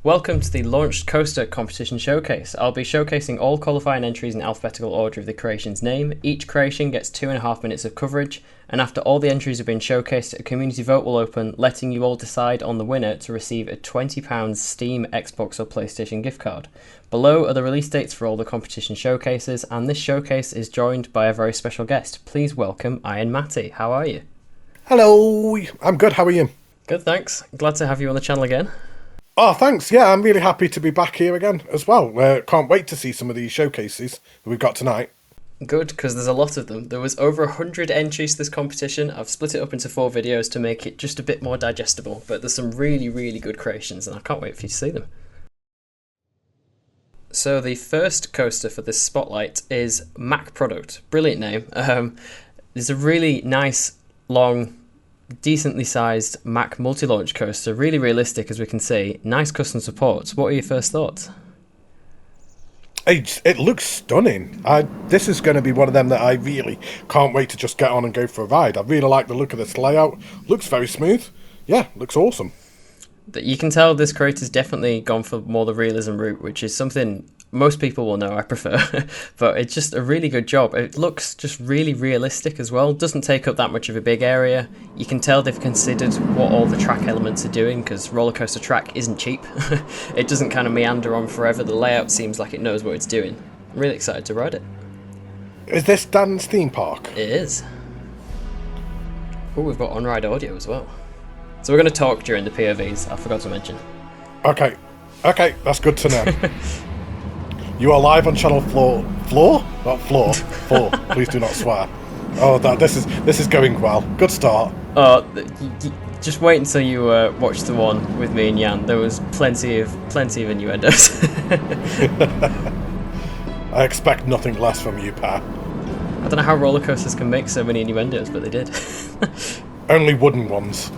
Welcome to the Launched Coaster Competition Showcase. I'll be showcasing all qualifying entries in alphabetical order of the creation's name. Each creation gets 2.5 minutes of coverage, and after all the entries have been showcased, a community vote will open, letting you all decide on the winner to receive a £20 Steam, Xbox or PlayStation gift card. Below are the release dates for all the competition showcases, and this showcase is joined by a very special guest. Please welcome Matty. How are you? Hello, I'm good, how are you? Good, thanks. Glad to have you on the channel again. Oh, thanks. Yeah, I'm really happy to be back here again as well. Can't wait to see some of these showcases that we've got tonight. Good, because there's a lot of them. There was over 100 entries to this competition. I've split it up into 4 videos to make it just a bit more digestible, but there's some really, really good creations, and I can't wait for you to see them. So the first coaster for this spotlight is MACK Produkt. Brilliant name. There's a really nice, long, decently sized MACK multi-launch coaster, really realistic as we can see, nice custom support. What are your first thoughts? It looks stunning. This is going to be one of them that I really can't wait to just get on and go for a ride. I really like the look of this layout. Looks very smooth. Yeah, looks awesome. You can tell this creator's definitely gone for more the realism route, which is something most people will know I prefer, but it's just a really good job. It looks just really realistic as well. Doesn't take up that much of a big area. You can tell they've considered what all the track elements are doing, because roller coaster track isn't cheap. It doesn't kind of meander on forever. The layout seems like it knows what it's doing. I'm really excited to ride it. Is this Dan's theme park? It is. Oh, we've got on-ride audio as well. So we're going to talk during the POVs, I forgot to mention. Okay, that's good to know. You are live on channel floor? Not floor. 4. Please do not swear. Oh, this is going well. Good start. Just wait until you watch the one with me and Jan. There was plenty of innuendos. I expect nothing less from you, Pa. I don't know how roller coasters can make so many innuendos, but they did. Only wooden ones.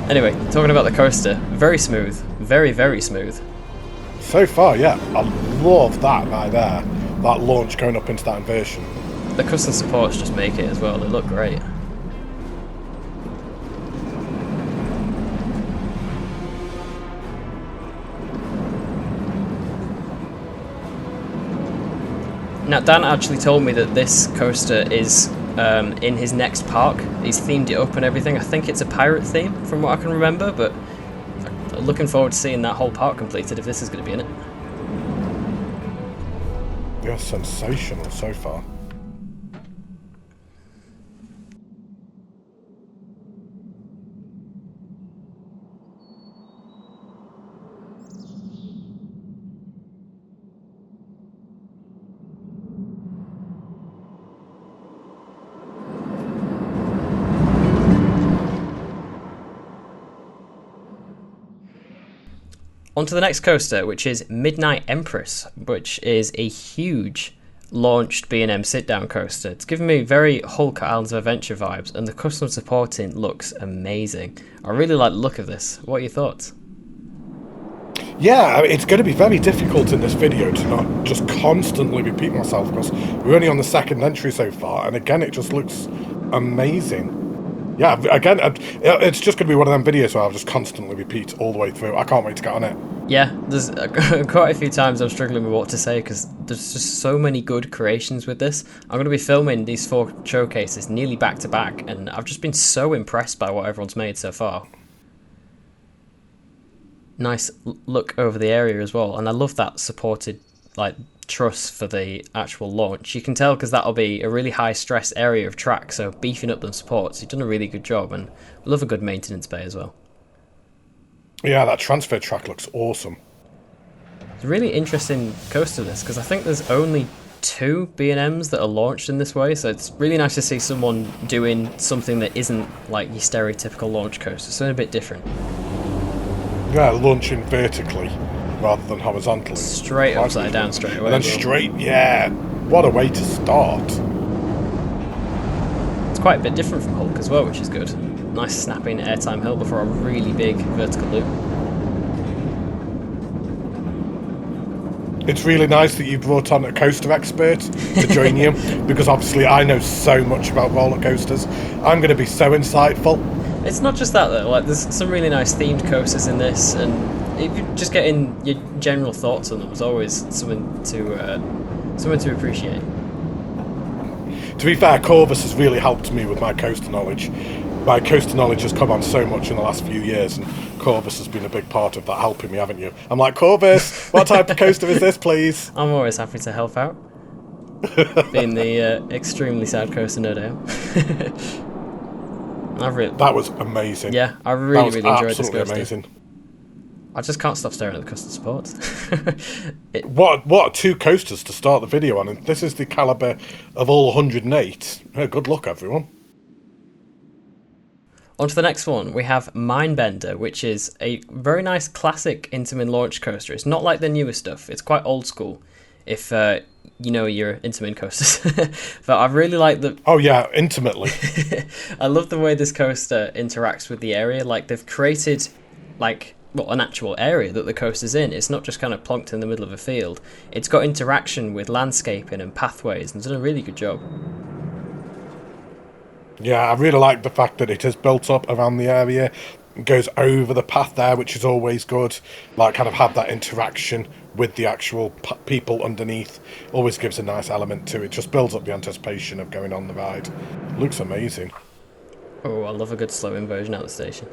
Anyway, talking about the coaster, very smooth, very, very smooth. So far, yeah, I love that right there. That launch going up into that inversion. The custom supports just make it as well. They look great. Now, Dan actually told me that this coaster is in his next park. He's themed it up and everything. I think it's a pirate theme from what I can remember, but I'm looking forward to seeing that whole park completed if this is going to be in it. You're sensational so far. On to the next coaster, which is Midnight Empress, which is a huge launched B&M sit-down coaster. It's giving me very Hulk Islands of Adventure vibes, and the custom supporting looks amazing. I really like the look of this. What are your thoughts? Yeah, it's going to be very difficult in this video to not just constantly repeat myself, because we're only on the second entry so far, and again, it just looks amazing. Yeah, again, it's just going to be one of them videos where I'll just constantly repeat all the way through. I can't wait to get on it. Yeah, there's quite a few times I'm struggling with what to say, because there's just so many good creations with this. I'm going to be filming these 4 showcases nearly back to back, and I've just been so impressed by what everyone's made so far. Nice look over the area as well, and I love that supported truss for the actual launch. You can tell because that'll be a really high stress area of track, so beefing up them supports. You've done a really good job, and I love a good maintenance bay as well. Yeah, that transfer track looks awesome. It's a really interesting coaster this, because I think there's only 2 B&Ms that are launched in this way, so it's really nice to see someone doing something that isn't like your stereotypical launch coaster, something a bit different. Yeah, launching vertically rather than horizontally. Straight upside down straight away. And then straight, yeah. What a way to start. It's quite a bit different from Hulk as well, which is good. Nice snapping airtime hill before a really big vertical loop. It's really nice that you brought on a coaster expert to join you, because obviously I know so much about roller coasters. I'm going to be so insightful. It's not just that though. Like, there's some really nice themed coasters in this, and if you just get in your general thoughts on them, there's always something to appreciate. To be fair, Corvus has really helped me with my coaster knowledge. My coaster knowledge has come on so much in the last few years, and Corvus has been a big part of that, helping me, haven't you? I'm like, Corvus, what type of coaster is this, please? I'm always happy to help out. Being the extremely sad coaster nerd I am. That was amazing. Yeah, I really enjoyed this coaster. Amazing. I just can't stop staring at the custom supports. What 2 coasters to start the video on, and this is the calibre of all 108. Good luck, everyone. On to the next one, we have Mindbender, which is a very nice classic Intamin launch coaster. It's not like the newer stuff, it's quite old school, if you know your Intamin coasters. But I really like the... Oh yeah, intimately. I love the way this coaster interacts with the area. Like, they've created, like... well, an actual area that the coaster's in. It's not just kind of plonked in the middle of a field. It's got interaction with landscaping and pathways, and done a really good job. Yeah, I really like the fact that it is built up around the area, goes over the path there, which is always good. Like, kind of have that interaction with the actual people underneath. Always gives a nice element to it. Just builds up the anticipation of going on the ride. Looks amazing. Oh, I love a good slow inversion out the station.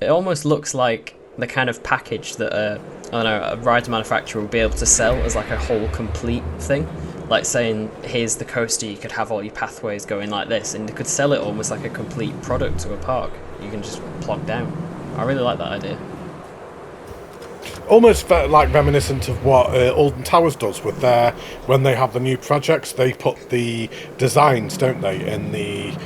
It almost looks like the kind of package that a rider manufacturer would be able to sell as like a whole complete thing. Like saying, here's the coaster, you could have all your pathways going like this, and they could sell it almost like a complete product to a park. You can just plonk down. I really like that idea. Almost like reminiscent of what Alden Towers does with their, when they have the new projects, they put the designs, don't they, in the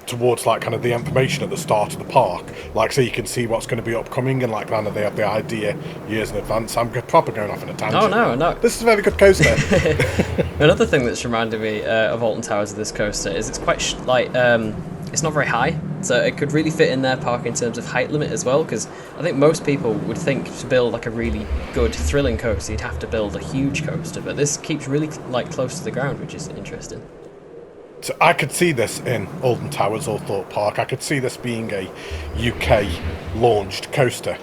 towards like kind of the information at the start of the park, like so you can see what's going to be upcoming, and like kind of they have the idea years in advance. I'm proper going off in a tangent. Oh no. This is a very good coaster. Another thing that's reminded me of Alton Towers of this coaster is it's quite it's not very high, so it could really fit in their park in terms of height limit as well, because I think most people would think to build like a really good thrilling coaster you'd have to build a huge coaster, but this keeps really like close to the ground, which is interesting. So I could see this in Alden Towers or Thorpe Park. I could see this being a UK launched coaster.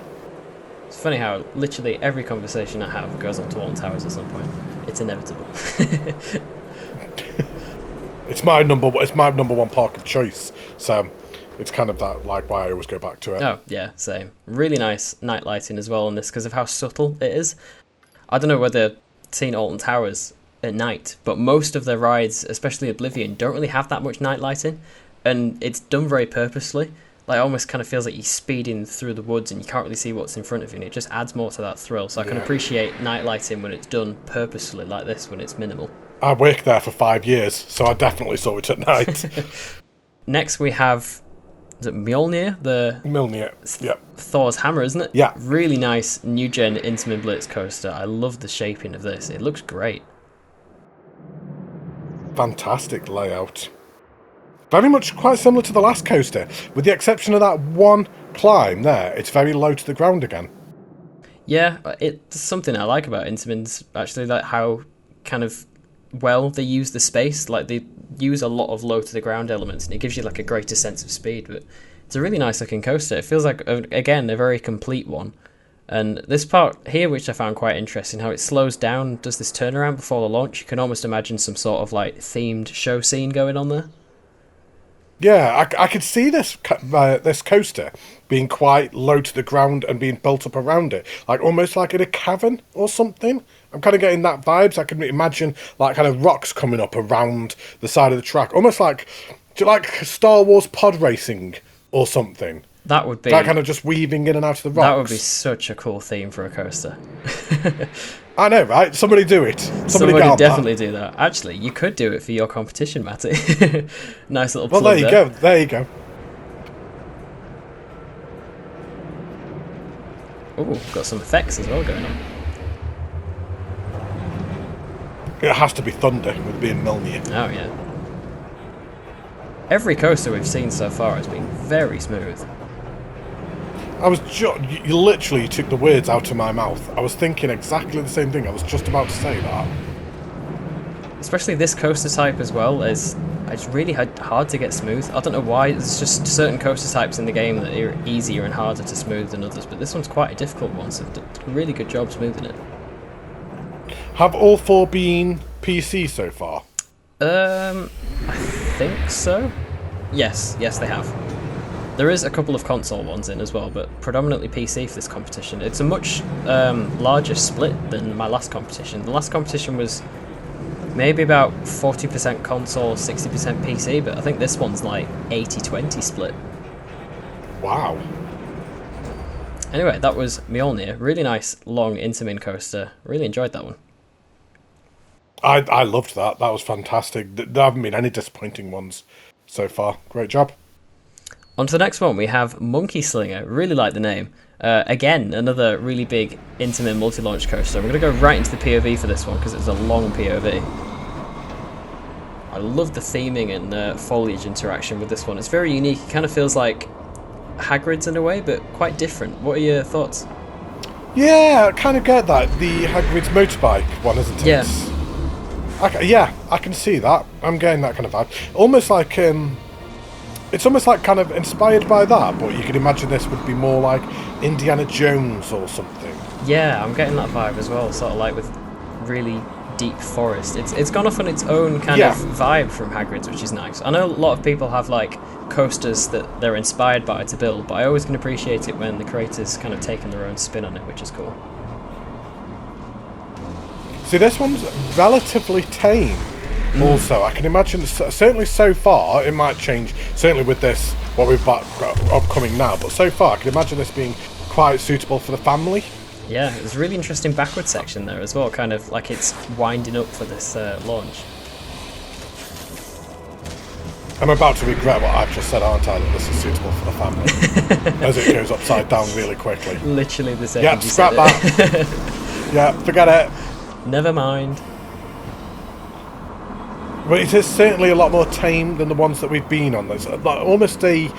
It's funny how literally every conversation I have goes on to Alton Towers at some point. It's inevitable. It's my number one park of choice. So it's kind of that, like, why I always go back to it. Oh yeah, same. Really nice night lighting as well on this because of how subtle it is. I don't know whether seen Alton Towers at night, but most of their rides, especially Oblivion, don't really have that much night lighting, and it's done very purposely. Like, it almost kind of feels like you're speeding through the woods and you can't really see what's in front of you, and it just adds more to that thrill. So I can appreciate night lighting when it's done purposely like this, when it's minimal. I worked there for 5 years, so I definitely saw it at night. Next we have, is it Mjolnir? Mjolnir, yeah. Thor's hammer, isn't it? Yeah. Really nice new gen Intamin Blitz coaster. I love the shaping of this. It looks great. Fantastic layout. Very much quite similar to the last coaster, with the exception of that one climb there. It's very low to the ground again. Yeah, it's something I like about Intamins, actually, like how kind of well they use the space. Like, they use a lot of low to the ground elements, and it gives you like a greater sense of speed. But it's a really nice looking coaster. It feels like, again, a very complete one. And this part here, which I found quite interesting, how it slows down, does this turnaround before the launch. You can almost imagine some sort of like themed show scene going on there. Yeah, I could see this coaster being quite low to the ground and being built up around it, like almost like in a cavern or something. I'm kind of getting that vibes. I can imagine like kind of rocks coming up around the side of the track, almost like Star Wars pod racing or something. That would be... That kind of just weaving in and out of the rocks. That would be such a cool theme for a coaster. I know, right? Somebody do it. Somebody definitely do that. Actually, you could do it for your competition, Matty. Nice little plug. Well, there you go. There you go. Ooh, got some effects as well going on. It has to be thunder with being Mjolnir. Oh, yeah. Every coaster we've seen so far has been very smooth. You literally took the words out of my mouth. I was thinking exactly the same thing. I was just about to say that. Especially this coaster type as well, is it's really hard to get smooth. I don't know why. There's just certain coaster types in the game that are easier and harder to smooth than others, but this one's quite a difficult one, so did a really good job smoothing it. Have all 4 been PC so far? I think so. Yes, they have. There is a couple of console ones in as well, but predominantly PC for this competition. It's a much larger split than my last competition. The last competition was maybe about 40% console, 60% PC, but I think this one's like 80-20 split. Wow. Anyway, that was Mjolnir. Really nice, long Intamin coaster. Really enjoyed that one. I loved that. That was fantastic. There haven't been any disappointing ones so far. Great job. On to the next one, we have Monkey Slinger. Really like the name. Again, another really big Intamin multi-launch coaster. We're going to go right into the POV for this one because it's a long POV. I love the theming and foliage interaction with this one. It's very unique. It kind of feels like Hagrid's in a way, but quite different. What are your thoughts? Yeah, I kind of get that. The Hagrid's motorbike one, isn't it? Yeah. I can see that. I'm getting that kind of vibe. Almost like... it's almost like kind of inspired by that, but you can imagine this would be more like Indiana Jones or something. Yeah, I'm getting that vibe as well, sort of like with really deep forest. It's gone off on its own kind of vibe from Hagrid's, which is nice. I know a lot of people have like coasters that they're inspired by to build, but I always can appreciate it when the creators kind of taken their own spin on it, which is cool. See, this one's relatively tame. Also, I can imagine, certainly so far, it might change, certainly with this, what we've got upcoming now, but so far I can imagine this being quite suitable for the family. Yeah, there's a really interesting backward section there as well, kind of like it's winding up for this launch. I'm about to regret what I've just said, aren't I, that this is suitable for the family, as it goes upside down really quickly. Literally the second Yeah, you scrap said that. it. Yeah, forget it. Never mind. But it is certainly a lot more tame than the ones that we've been on. There's almost a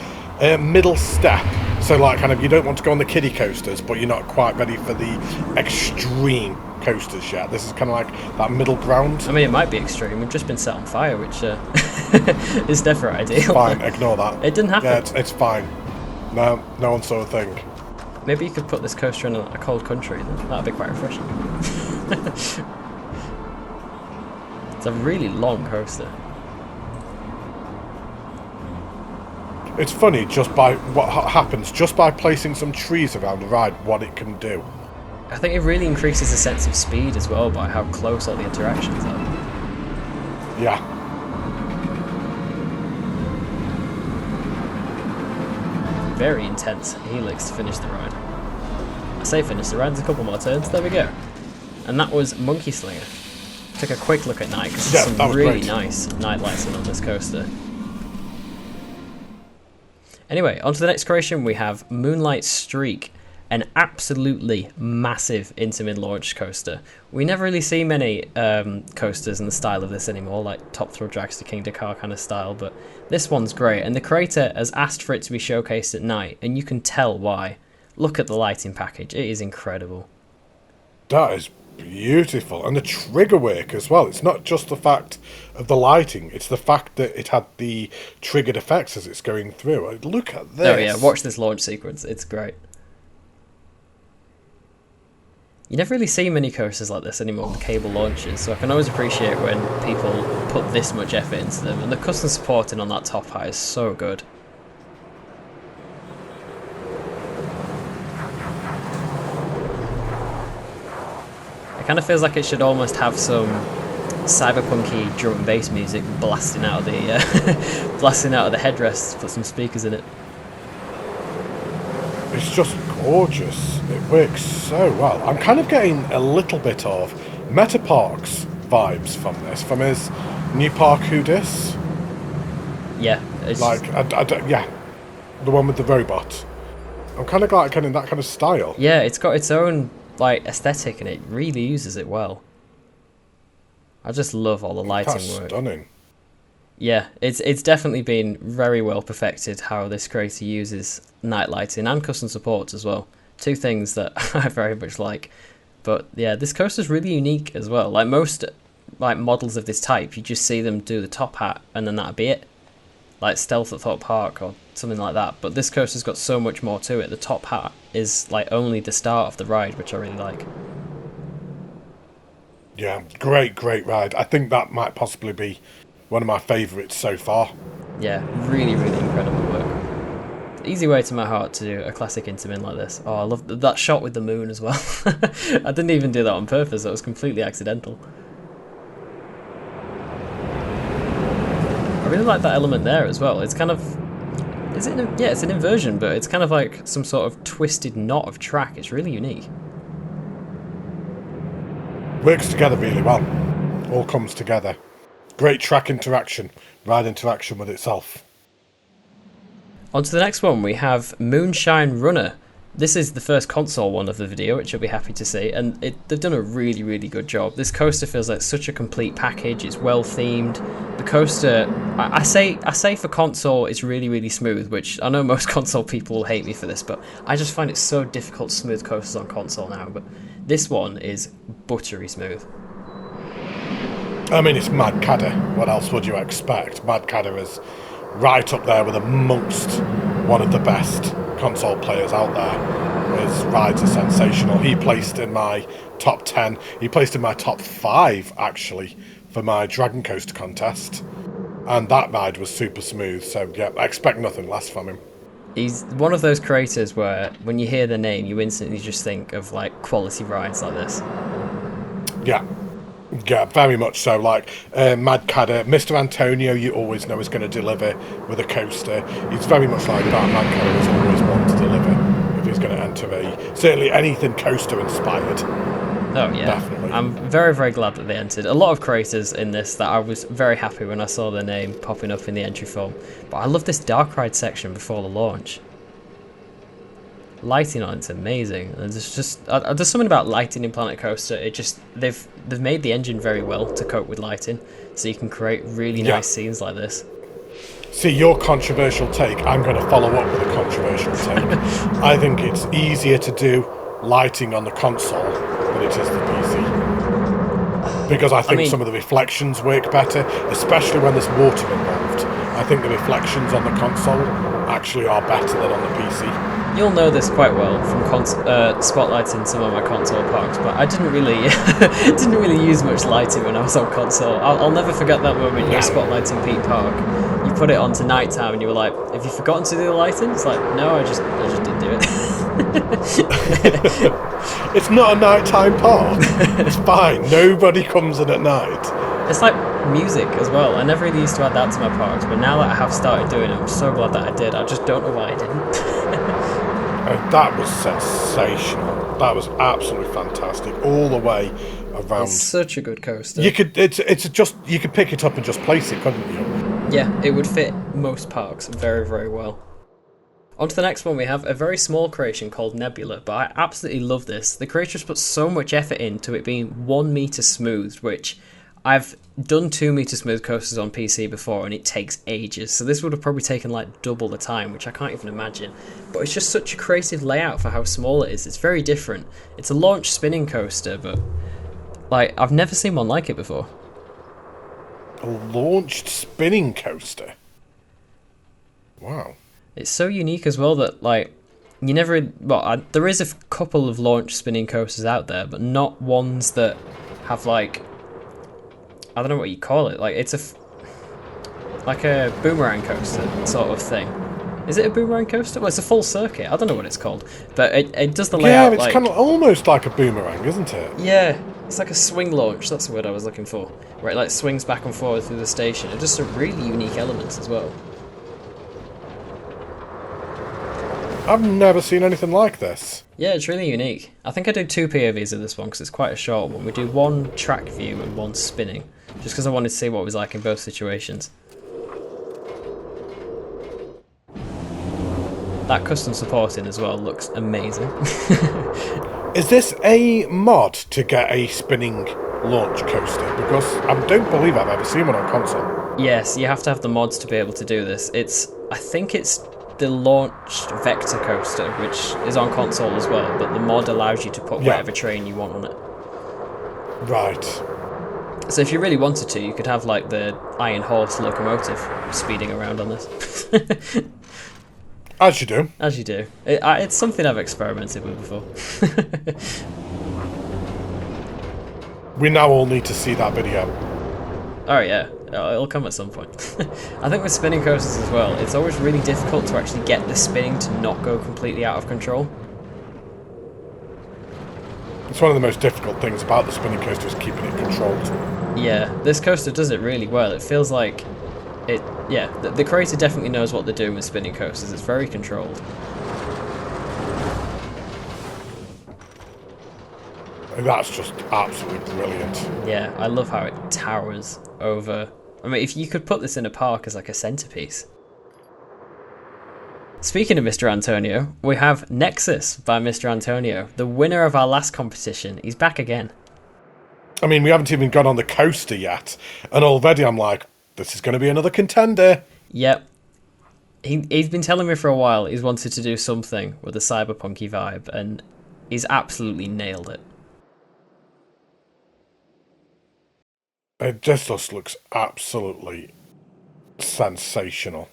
middle step. So, like, kind of, you don't want to go on the kiddie coasters, but you're not quite ready for the extreme coasters yet. This is kind of like that middle ground. I mean, it might be extreme. We've just been set on fire, which is never ideal. It's fine, ignore that. It didn't happen. Yeah, it's fine. No one saw a thing. Maybe you could put this coaster in a cold country, then that'd be quite refreshing. It's a really long coaster. It's funny just by what happens just by placing some trees around the ride, what it can do. I think it really increases the sense of speed as well by how close all the interactions are. Yeah. Very intense helix to finish the ride. I say finish the ride, there's a couple more turns, there we go. And that was Monkey Slinger. Took a quick look at night because there's some really nice night lights on this coaster. Anyway, on to the next creation, we have Moonlight Streak, an absolutely massive Intamin launch coaster. We never really see many coasters in the style of this anymore, like Top Thrill Dragster King Dakar kind of style, but this one's great, and the creator has asked for it to be showcased at night, and you can tell why. Look at the lighting package, it is incredible. That is beautiful, and the trigger work as well. It's not just the fact of the lighting, it's the fact that it had the triggered effects as it's going through. Look at this. Oh yeah, watch this launch sequence, it's great. You never really see many coasters like this anymore with cable launches, so I can always appreciate when people put this much effort into them, and the custom supporting on that top height is so good. It kind of feels like it should almost have some cyberpunky drum and bass music blasting out of the headrest. Put some speakers in it. It's just gorgeous. It works so well. I'm kind of getting a little bit of Meta Parks vibes from this, from his new park Hoodis. Yeah, it's like yeah, the one with the robot. I'm kind of like that kind of style. Yeah, it's got its own like aesthetic and it really uses it well. I just love all the lighting That's work. Stunning. Yeah, it's definitely been very well perfected how this creator uses night lighting and custom supports as well. Two things that I very much like. But yeah, this coaster's really unique as well. Like most like models of this type, you just see them do the top hat and then that'd be it. Like Stealth at Thorpe Park or something like that. But this coaster's got so much more to it. The top hat is like only the start of the ride, which I really like. Yeah, great ride. I think that might possibly be one of my favourites so far. Yeah, really incredible work. Easy way to my heart to do a classic Intamin like this. Oh, I love that shot with the moon as well. I didn't even do that on purpose. That was completely accidental. I really like that element there as well. It's kind of... yeah, it's an inversion, but it's kind of like some sort of twisted knot of track. It's really unique. Works together really well. All comes together. Great track interaction. Ride interaction with itself. On to the next one, we have Moonshine Runner. This is the first console one of the video, which you'll be happy to see, and they've done a really good job. This coaster feels like such a complete package. It's well themed. The coaster, I say for console, it's really smooth, which I know most console people will hate me for this, but I just find it so difficult to smooth coasters on console now. But this one is buttery smooth. I mean, it's Mad Cadder. What else would you expect? Mad Cadder is right up there with amongst one of the best console players out there. His rides are sensational. He placed in my top 10. He placed in my top 5, actually, for my Dragon Coaster contest. And that ride was super smooth, so yeah, I expect nothing less from him. He's one of those creators where, when you hear the name, you instantly just think of, like, quality rides like this. Yeah, very much so. Like Mad Cadder, MisterAntonio, you always know is going to deliver with a coaster. He's very much like that. Mad Cadder is always one to deliver if he's going to enter certainly anything coaster inspired. Oh yeah, definitely. I'm very glad that they entered. A lot of creators in this that I was very happy when I saw their name popping up in the entry form. But I love this dark ride section before the launch. Lighting on it's amazing. And there's something about lighting in Planet Coaster. They've made the engine very well to cope with lighting, so you can create really nice scenes like this. See, your controversial take, I'm going to follow up with a controversial take. I think it's easier to do lighting on the console than it is the PC. Because I think some of the reflections work better, especially when there's water involved. I think the reflections on the console actually are better than on the PC. You'll know this quite well from spotlighting some of my console parks, but I didn't really use much lighting when I was on console. I'll never forget that moment you're spotlighting Peak Park. You put it on to nighttime and you were like, have you forgotten to do the lighting? It's like, no, I just didn't do it. It's not a nighttime park. It's fine. Nobody comes in at night. It's like music as well. I never really used to add that to my parks, but now that I have started doing it, I'm so glad that I did. I just don't know why I didn't. That was sensational. That was absolutely fantastic all the way around. It's such a good coaster. You could you could pick it up and just place it, couldn't you? Yeah, it would fit most parks very well. On to the next one, we have a very small creation called Nebula, but I absolutely love this. The creators put so much effort into it being 1 meter smooth, which I've done 2 meter smooth coasters on PC before and it takes ages, so this would have probably taken like double the time, which I can't even imagine. But it's just such a creative layout for how small it is. It's very different. It's a launch spinning coaster, but like I've never seen one like it before. A launched spinning coaster? Wow. It's so unique as well that like you never... there is a couple of launch spinning coasters out there, but not ones that have like... I don't know what you call it. Like it's like a boomerang coaster sort of thing. Is it a boomerang coaster? Well, it's a full circuit. I don't know what it's called, but it does the layout. Yeah, it's kind of almost like a boomerang, isn't it? Yeah, it's like a swing launch. That's the word I was looking for. Where it like swings back and forth through the station. It's just a really unique element as well. I've never seen anything like this. Yeah, it's really unique. I think I do 2 POVs of this one because it's quite a short one. We do 1 track view and 1 spinning, just because I wanted to see what it was like in both situations. That custom supporting as well looks amazing. Is this a mod to get a spinning launch coaster? Because I don't believe I've ever seen one on console. Yes, you have to have the mods to be able to do this. I think it's the launched vector coaster, which is on console as well, but the mod allows you to put whatever train you want on it. Right. So if you really wanted to, you could have like the Iron Horse locomotive speeding around on this. As you do. As you do. It's something I've experimented with before. We now all need to see that video. Oh yeah, it'll come at some point. I think with spinning coasters as well, it's always really difficult to actually get the spinning to not go completely out of control. It's one of the most difficult things about the spinning coaster is keeping it controlled. Yeah, this coaster does it really well. It feels like it. Yeah, the creator definitely knows what they're doing with spinning coasters. It's very controlled. That's just absolutely brilliant. Yeah, I love how it towers over. I mean, if you could put this in a park as like a centerpiece. Speaking of MisterAntonio, we have Nexus by MisterAntonio, the winner of our last competition. He's back again. I mean, we haven't even gone on the coaster yet, and already I'm like, this is going to be another contender. Yep. He's been telling me for a while he's wanted to do something with a cyberpunky vibe, and he's absolutely nailed it. It just looks absolutely sensational.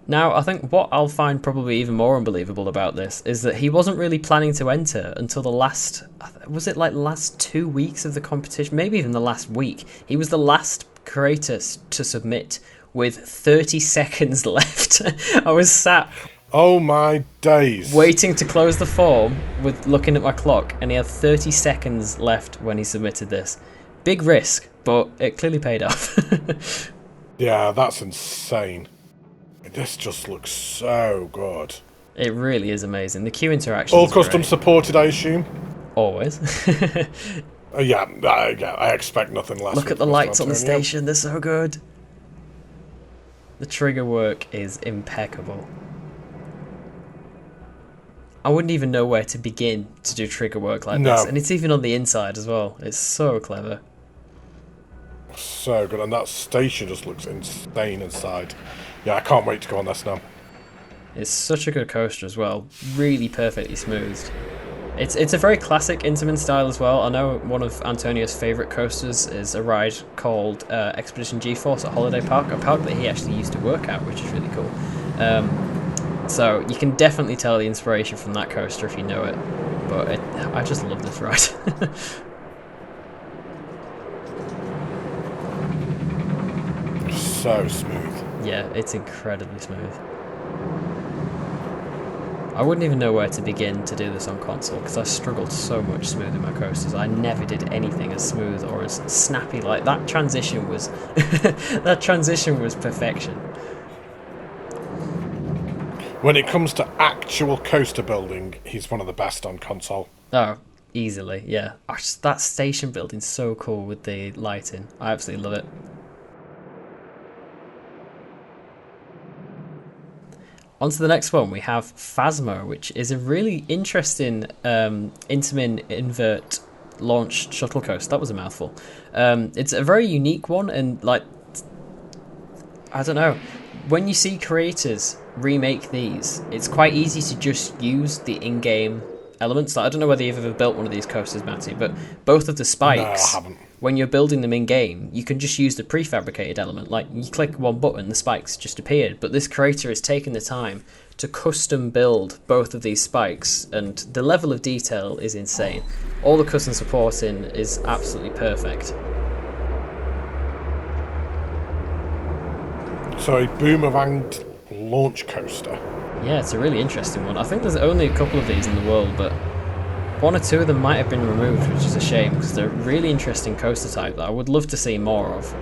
Now, I think what I'll find probably even more unbelievable about this is that he wasn't really planning to enter until the last... Was it like last 2 weeks of the competition? Maybe even the last week. He was the last creator to submit with 30 seconds left. I was sat... Oh my days. Waiting to close the form with looking at my clock, and he had 30 seconds left when he submitted this. Big risk, but it clearly paid off. Yeah, that's insane. This just looks so good. It really is amazing. The queue interaction. All custom supported, I assume? Always. Yeah, I expect nothing less. Look at the lights on the station, they're so good. The trigger work is impeccable. I wouldn't even know where to begin to do trigger work like this. And it's even on the inside as well. It's so clever. So good, and that station just looks insane inside. Yeah, I can't wait to go on this now. It's such a good coaster as well. Really perfectly smoothed. It's a very classic Intamin style as well. I know one of Antonio's favourite coasters is a ride called Expedition G-Force at Holiday Park, a park that he actually used to work at, which is really cool. So you can definitely tell the inspiration from that coaster if you know it. But I just love this ride. So smooth. Yeah, it's incredibly smooth. I wouldn't even know where to begin to do this on console because I struggled so much smoothing my coasters. I never did anything as smooth or as snappy. Like that transition was that transition was perfection. When it comes to actual coaster building, he's one of the best on console. Oh, easily, yeah. That station building's so cool with the lighting. I absolutely love it. On to the next one, we have Phasmo, which is a really interesting Intamin invert launch shuttle coaster. That was a mouthful. It's a very unique one, and like, I don't know, when you see creators remake these, it's quite easy to just use the in-game elements. Like, I don't know whether you've ever built one of these coasters, Matty, but both of the spikes, no, I haven't. When you're building them in-game, you can just use the prefabricated element. Like, you click one button, the spikes just appeared. But this creator has taken the time to custom build both of these spikes, and the level of detail is insane. All the custom supporting is absolutely perfect. So a boomeranged launch coaster. Yeah, it's a really interesting one. I think there's only a couple of these in the world, but one or two of them might have been removed, which is a shame, because they're a really interesting coaster type that I would love to see more of.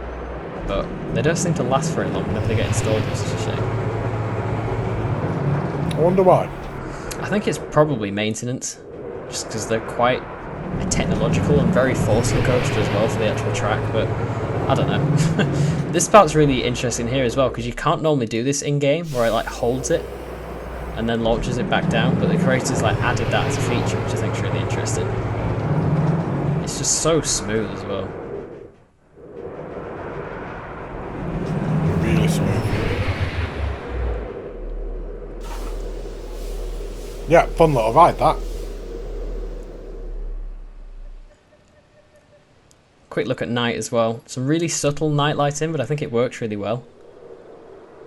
But they don't seem to last very long whenever they get installed, which is a shame. I wonder why. I think it's probably maintenance, just because they're quite a technological and very forceful coaster as well for the actual track, but I don't know. This part's really interesting here as well, because you can't normally do this in-game, where it like holds it and then launches it back down, but the creators like added that as a feature, which I think is really interesting. It's just so smooth as well. Really smooth. Yeah, fun little ride that. Quick look at night as well. Some really subtle night lighting, but I think it works really well.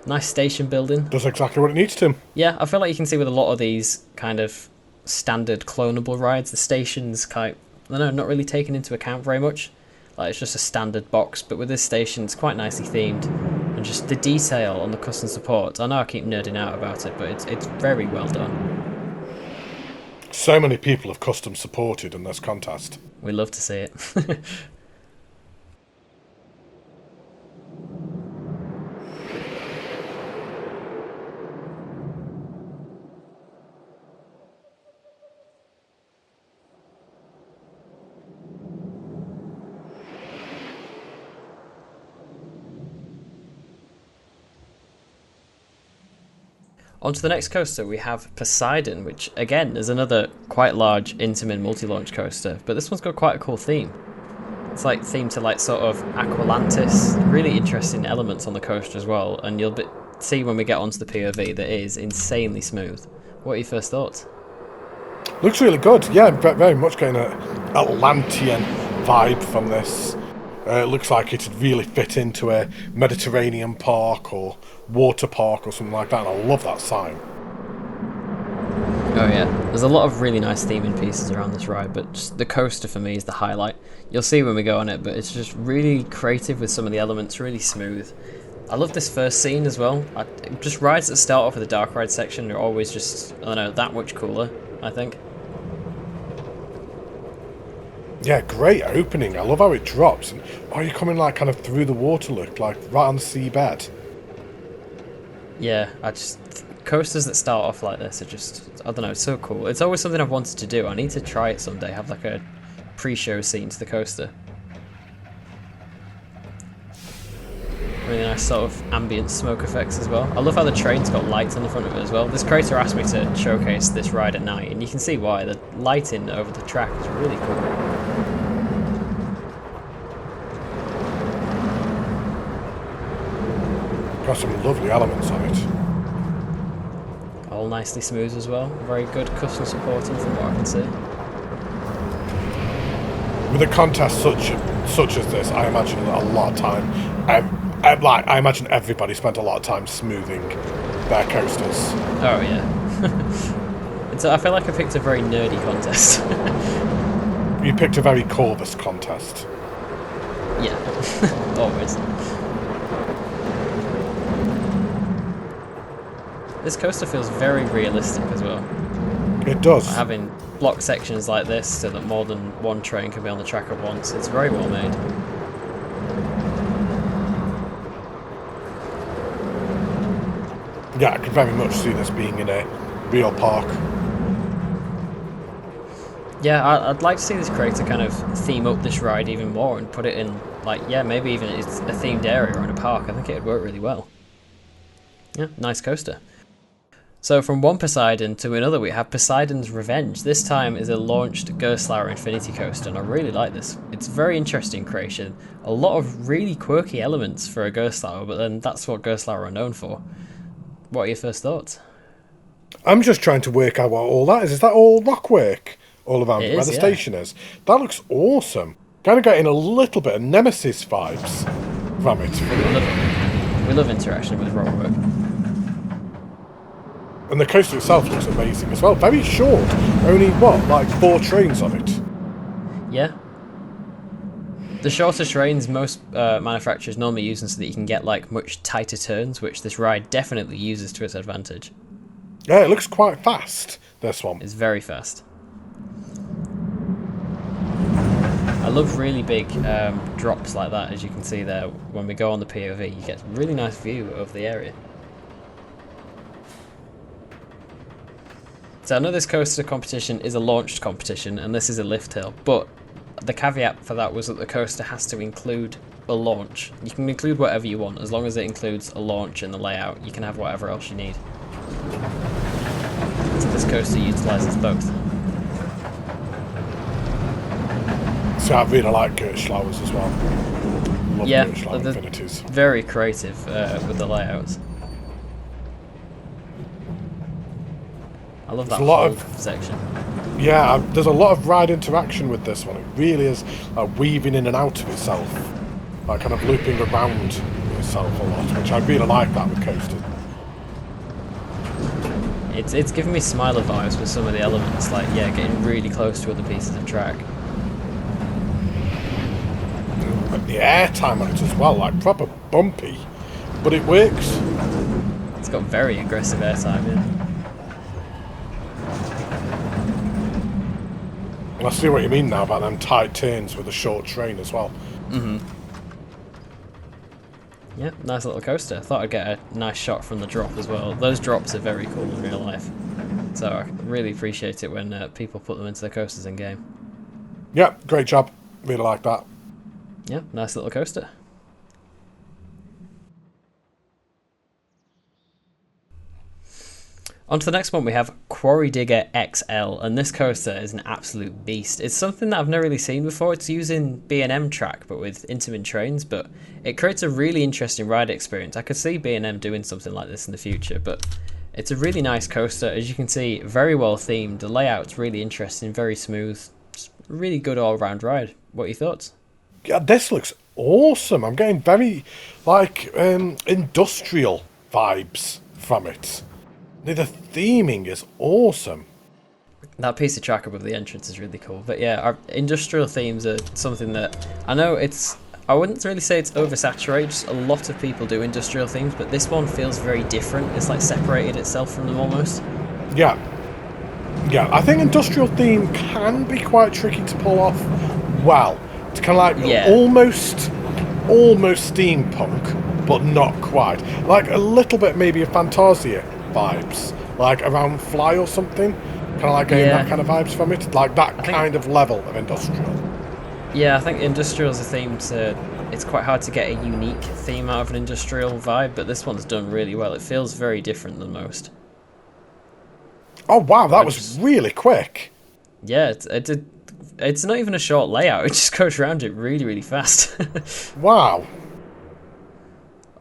Nice station building. Does exactly what it needs to. Yeah, I feel like you can see with a lot of these kind of standard clonable rides, the station's I don't know, not really taken into account very much. Like, it's just a standard box, but with this station, it's quite nicely themed. And just the detail on the custom support. I know I keep nerding out about it, but it's very well done. So many people have custom supported in this contest. We love to see it. On to the next coaster, we have Poseidon, which again is another quite large Intamin multi-launch coaster, but this one's got quite a cool theme. It's like themed to like sort of Aqualantis, really interesting elements on the coaster as well, and you'll see when we get onto the POV that it is insanely smooth. What are your first thoughts? Looks really good, yeah, very much getting an Atlantean vibe from this. It looks like it'd really fit into a Mediterranean park or water park or something like that, and I love that sign. Oh yeah, there's a lot of really nice theming pieces around this ride, but just the coaster for me is the highlight. You'll see when we go on it, but it's just really creative with some of the elements, really smooth. I love this first scene as well. Just rides that start off with the dark ride section are always just, I don't know, that much cooler, I think. Yeah, great opening. I love how it drops. And you're coming like kind of through the water, look like right on the seabed. Yeah, coasters that start off like this are just, I don't know, it's so cool. It's always something I've wanted to do. I need to try it someday, have like a pre-show scene to the coaster. Really nice sort of ambient smoke effects as well. I love how the train's got lights on the front of it as well. This creator asked me to showcase this ride at night, and you can see why. The lighting over the track is really cool. Got some lovely elements on it. All nicely smooth as well. Very good custom supporting from what I can see. With a contest such as this, I imagine a lot of time. I imagine everybody spent a lot of time smoothing their coasters. Oh yeah. I feel like I picked a very nerdy contest. You picked a very Corvus contest. Yeah, always. This coaster feels very realistic as well. It does. Having block sections like this so that more than one train can be on the track at once, it's very well made. Yeah, I could very much see this being in a real park. Yeah, I'd like to see this creator kind of theme up this ride even more and put it in, like, yeah, maybe even it's a themed area or in a park. I think it would work really well. Yeah, nice coaster. So from one Poseidon to another, we have Poseidon's Revenge. This time is a launched Gerstlauer Infinity coaster, and I really like this. It's a very interesting creation. A lot of really quirky elements for a Gerstlauer, but then that's what Gerstlauer are known for. What are your first thoughts? I'm just trying to work out what all that is. Is that all rockwork all around where the station is? That looks awesome. Kind of getting a little bit of Nemesis vibes from it. We love interaction with rockwork. And the coaster itself looks amazing as well. Very short. Only, like 4 trains on it? Yeah. The shorter trains most manufacturers normally use them so that you can get like much tighter turns, which this ride definitely uses to its advantage. Yeah, it looks quite fast, this one. It's very fast. I love really big drops like that, as you can see there. When we go on the POV, you get a really nice view of the area. So I know this coaster competition is a launched competition, and this is a lift hill, but the caveat for that was that the coaster has to include a launch. You can include whatever you want, as long as it includes a launch in the layout, you can have whatever else you need. So this coaster utilises both. So I really like Gerstlauers as well. Love Gerstlauer the Infinities. Very creative with the layouts. I love that whole section. Yeah, there's a lot of ride interaction with this one. It really is weaving in and out of itself, like kind of looping around itself a lot, which I really like that with coasters. It's giving me Smiler vibes with some of the elements, like, yeah, getting really close to other pieces of track. And the airtime on it as well, like proper bumpy, but it works. It's got very aggressive airtime, yeah. I see what you mean now about them tight turns with a short train as well. Yeah, nice little coaster. Thought I'd get a nice shot from the drop as well. Those drops are very cool in real life. So I really appreciate it when people put them into their coasters in game. Yeah, great job. Really like that. Yeah, nice little coaster. On to the next one, we have Quarry Digger XL, and this coaster is an absolute beast. It's something that I've never really seen before. It's using B&M track, but with intermittent trains, but it creates a really interesting ride experience. I could see B&M doing something like this in the future, but it's a really nice coaster. As you can see, very well themed. The layout's really interesting, very smooth. Just a really good all-round ride. What are your thoughts? Yeah, this looks awesome. I'm getting very, like, industrial vibes from it. The theming is awesome. That piece of track above the entrance is really cool. But yeah, our industrial themes are something that I know I wouldn't really say it's oversaturated. Just a lot of people do industrial themes, but this one feels very different. It's like separated itself from them almost. Yeah. Yeah, I think industrial theme can be quite tricky to pull off well. It's kind of like almost steampunk, but not quite. Like a little bit maybe a Fantasia vibes, like around Fly or something, kind of like getting that kind of vibes from it, like that kind of level of industrial. Yeah, I think industrial is a theme it's quite hard to get a unique theme out of an industrial vibe, but this one's done really well. It feels very different than most. Oh wow, that was really quick. Yeah, it's not even a short layout, it just goes around it really, really fast. Wow.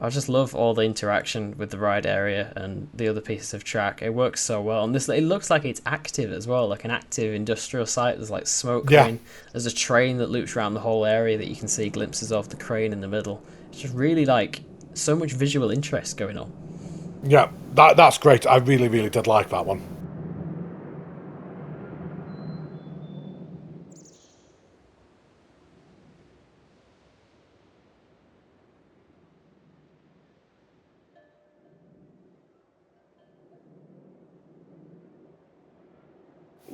I just love all the interaction with the ride area and the other pieces of track. It works so well. And it looks like it's active as well, like an active industrial site. There's like smoke coming. There's a train that loops around the whole area that you can see glimpses of, the crane in the middle. It's just really like so much visual interest going on. Yeah, that's great. I really, really did like that one.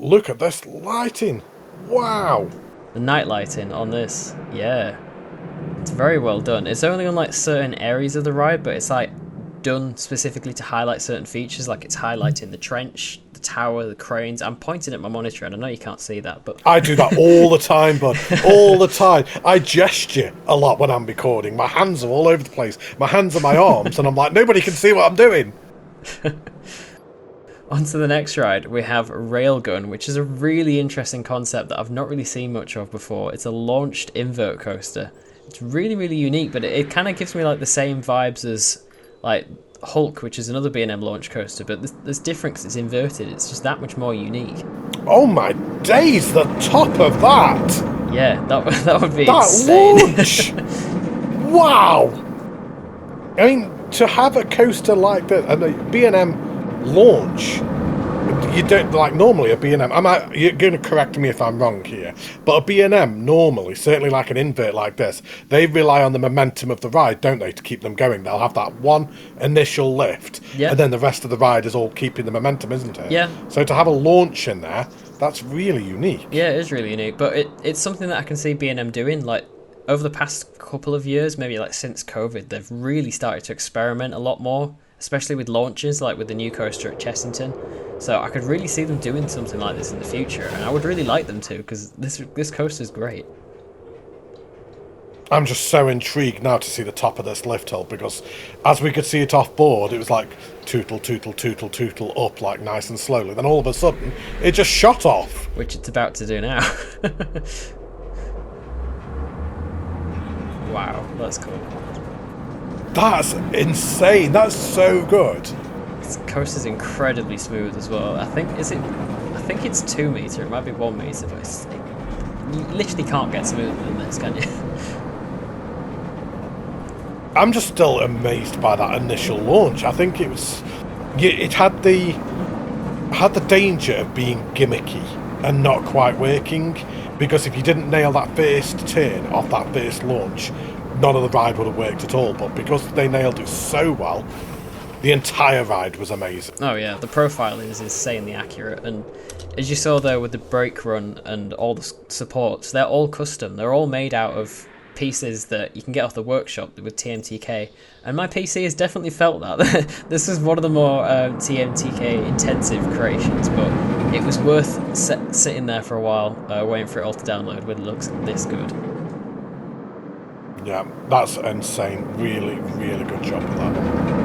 Look at this lighting. Wow. The night lighting on this, yeah. It's very well done. It's only on like certain areas of the ride, but it's like done specifically to highlight certain features, like it's highlighting the trench, the tower, the cranes. I'm pointing at my monitor and I know you can't see that, but I do that all the time, bud. All the time. I gesture a lot when I'm recording. My hands are all over the place. My hands are my arms, and I'm like, nobody can see what I'm doing. On to the next ride, we have Railgun, which is a really interesting concept that I've not really seen much of before. It's a launched invert coaster. It's really, really unique, but it kind of gives me like the same vibes as like Hulk, which is another B&M launch coaster, but there's different because it's inverted. It's just that much more unique. Oh my days, the top of that! Yeah, that would be insane. Launch! Wow! I mean, to have a coaster like that, and a B&M launch, you don't like normally a B&M. You're going to correct me if I'm wrong here, but a B&M normally, certainly like an invert like this, they rely on the momentum of the ride, don't they, to keep them going? They'll have that one initial lift, and then the rest of the ride is all keeping the momentum, isn't it? Yeah. So to have a launch in there, that's really unique. Yeah, it is really unique, but it's something that I can see B&M doing. Like over the past couple of years, maybe like since COVID, they've really started to experiment a lot more, especially with launches, like with the new coaster at Chessington. So I could really see them doing something like this in the future, and I would really like them to, because this coaster is great. I'm just so intrigued now to see the top of this lift hill, because as we could see it off board, it was like tootle, tootle, tootle, tootle up, like nice and slowly. Then all of a sudden, it just shot off. Which it's about to do now. Wow, that's cool. That's insane. That's so good. This coaster's incredibly smooth as well. I think it's 2 meter. It might be 1 meter, but you literally can't get smoother than this, can you? I'm just still amazed by that initial launch. I think it had the danger of being gimmicky and not quite working, because if you didn't nail that first turn off that first launch, none of the ride would have worked at all. But because they nailed it so well, the entire ride was amazing. Oh yeah, the profiling is insanely accurate, and as you saw there with the brake run and all the supports, they're all custom. They're all made out of pieces that you can get off the workshop with TMTK, and my PC has definitely felt that. This is one of the more TMTK intensive creations, but it was worth sitting there for a while waiting for it all to download when it looks this good. Yeah, that's insane. Really, really good job with that.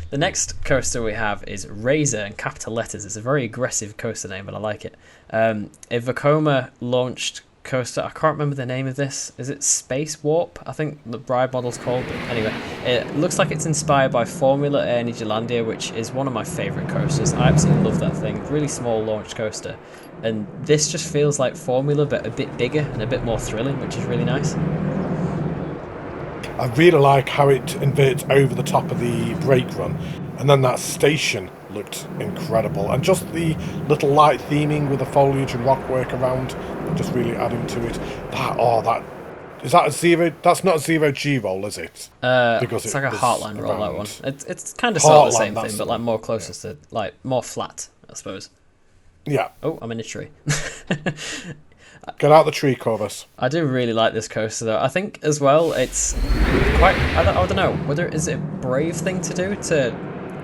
The next coaster we have is Razor in capital letters. It's a very aggressive coaster name, but I like it. A Vekoma launched coaster. I can't remember the name of this. Is it Space Warp? I think the ride model's called. But anyway, it looks like it's inspired by Formula Air Nigelandia, which is one of my favourite coasters. I absolutely love that thing. Really small launch coaster. And this just feels like Formula, but a bit bigger and a bit more thrilling, which is really nice. I really like how it inverts over the top of the brake run, and then that station looked incredible, and just the little light theming with the foliage and rock work around, just really adding to it. Is that a zero? That's not a zero G roll, is it? Because it's like a Heartland roll. That one. It's kind of sort of the same thing, but like more closer to like more flat, I suppose. Yeah. Oh, I'm in a tree. Get out the tree, Corvus. I do really like this coaster, though. I think as well, it's quite. I don't know whether is it a brave thing to do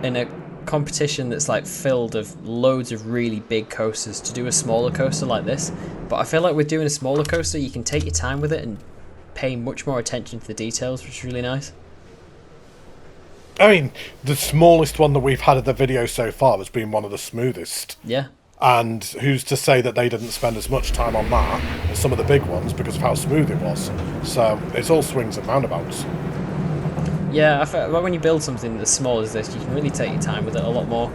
in a competition that's like filled of loads of really big coasters to do a smaller coaster like this. But I feel like with doing a smaller coaster, you can take your time with it and pay much more attention to the details, which is really nice. I mean, the smallest one that we've had of the video so far has been one of the smoothest. Yeah. And who's to say that they didn't spend as much time on that as some of the big ones because of how smooth it was? So it's all swings and roundabouts. Yeah, I feel like when you build something as small as this, you can really take your time with it a lot more,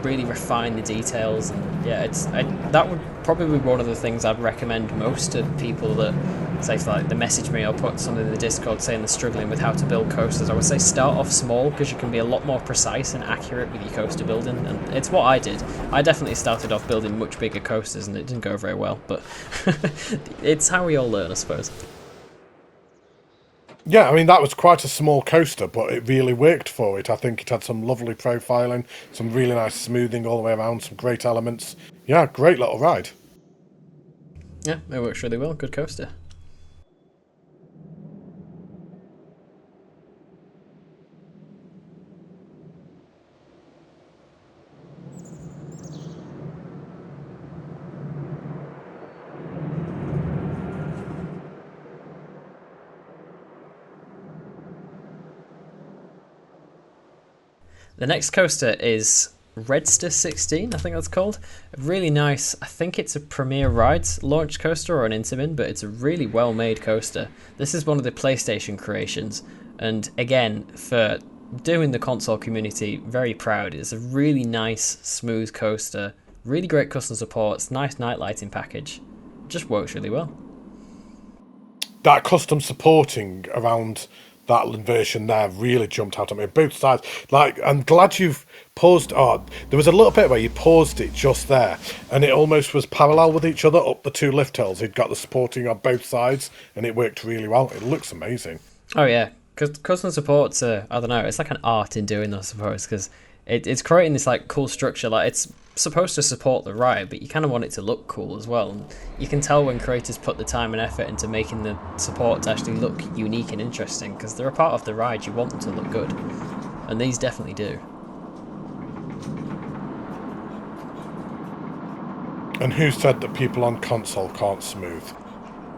really refine the details, and yeah, that would probably be one of the things I'd recommend most to people that say, like, they message me or put something in the Discord saying they're struggling with how to build coasters. I would say start off small, because you can be a lot more precise and accurate with your coaster building, and it's what I did. I definitely started off building much bigger coasters and it didn't go very well, but it's how we all learn, I suppose. Yeah, I mean, that was quite a small coaster, but it really worked for it. I think it had some lovely profiling, some really nice smoothing all the way around, some great elements. Yeah, great little ride. Yeah, it works really well. Good coaster. The next coaster is Redster 16, I think that's called. Really nice. I think it's a Premier Rides launch coaster or an Intamin, but it's a really well-made coaster. This is one of the PlayStation creations, and again, for doing the console community, very proud. It's a really nice, smooth coaster. Really great custom supports, nice night lighting package. Just works really well. That custom supporting around that version there really jumped out at me. Both sides. Like, I'm glad you've paused. Oh, there was a little bit where you paused it just there, and it almost was parallel with each other up the two lift hills. He'd got the supporting on both sides, and it worked really well. It looks amazing. Oh yeah, because custom supports are, I don't know, it's like an art in doing that, I suppose, because it's creating this like cool structure. Like, it's supposed to support the ride, but you kind of want it to look cool as well. And you can tell when creators put the time and effort into making the support to actually look unique and interesting, because they're a part of the ride. You want them to look good, and these definitely do. And who said that people on console can't smooth?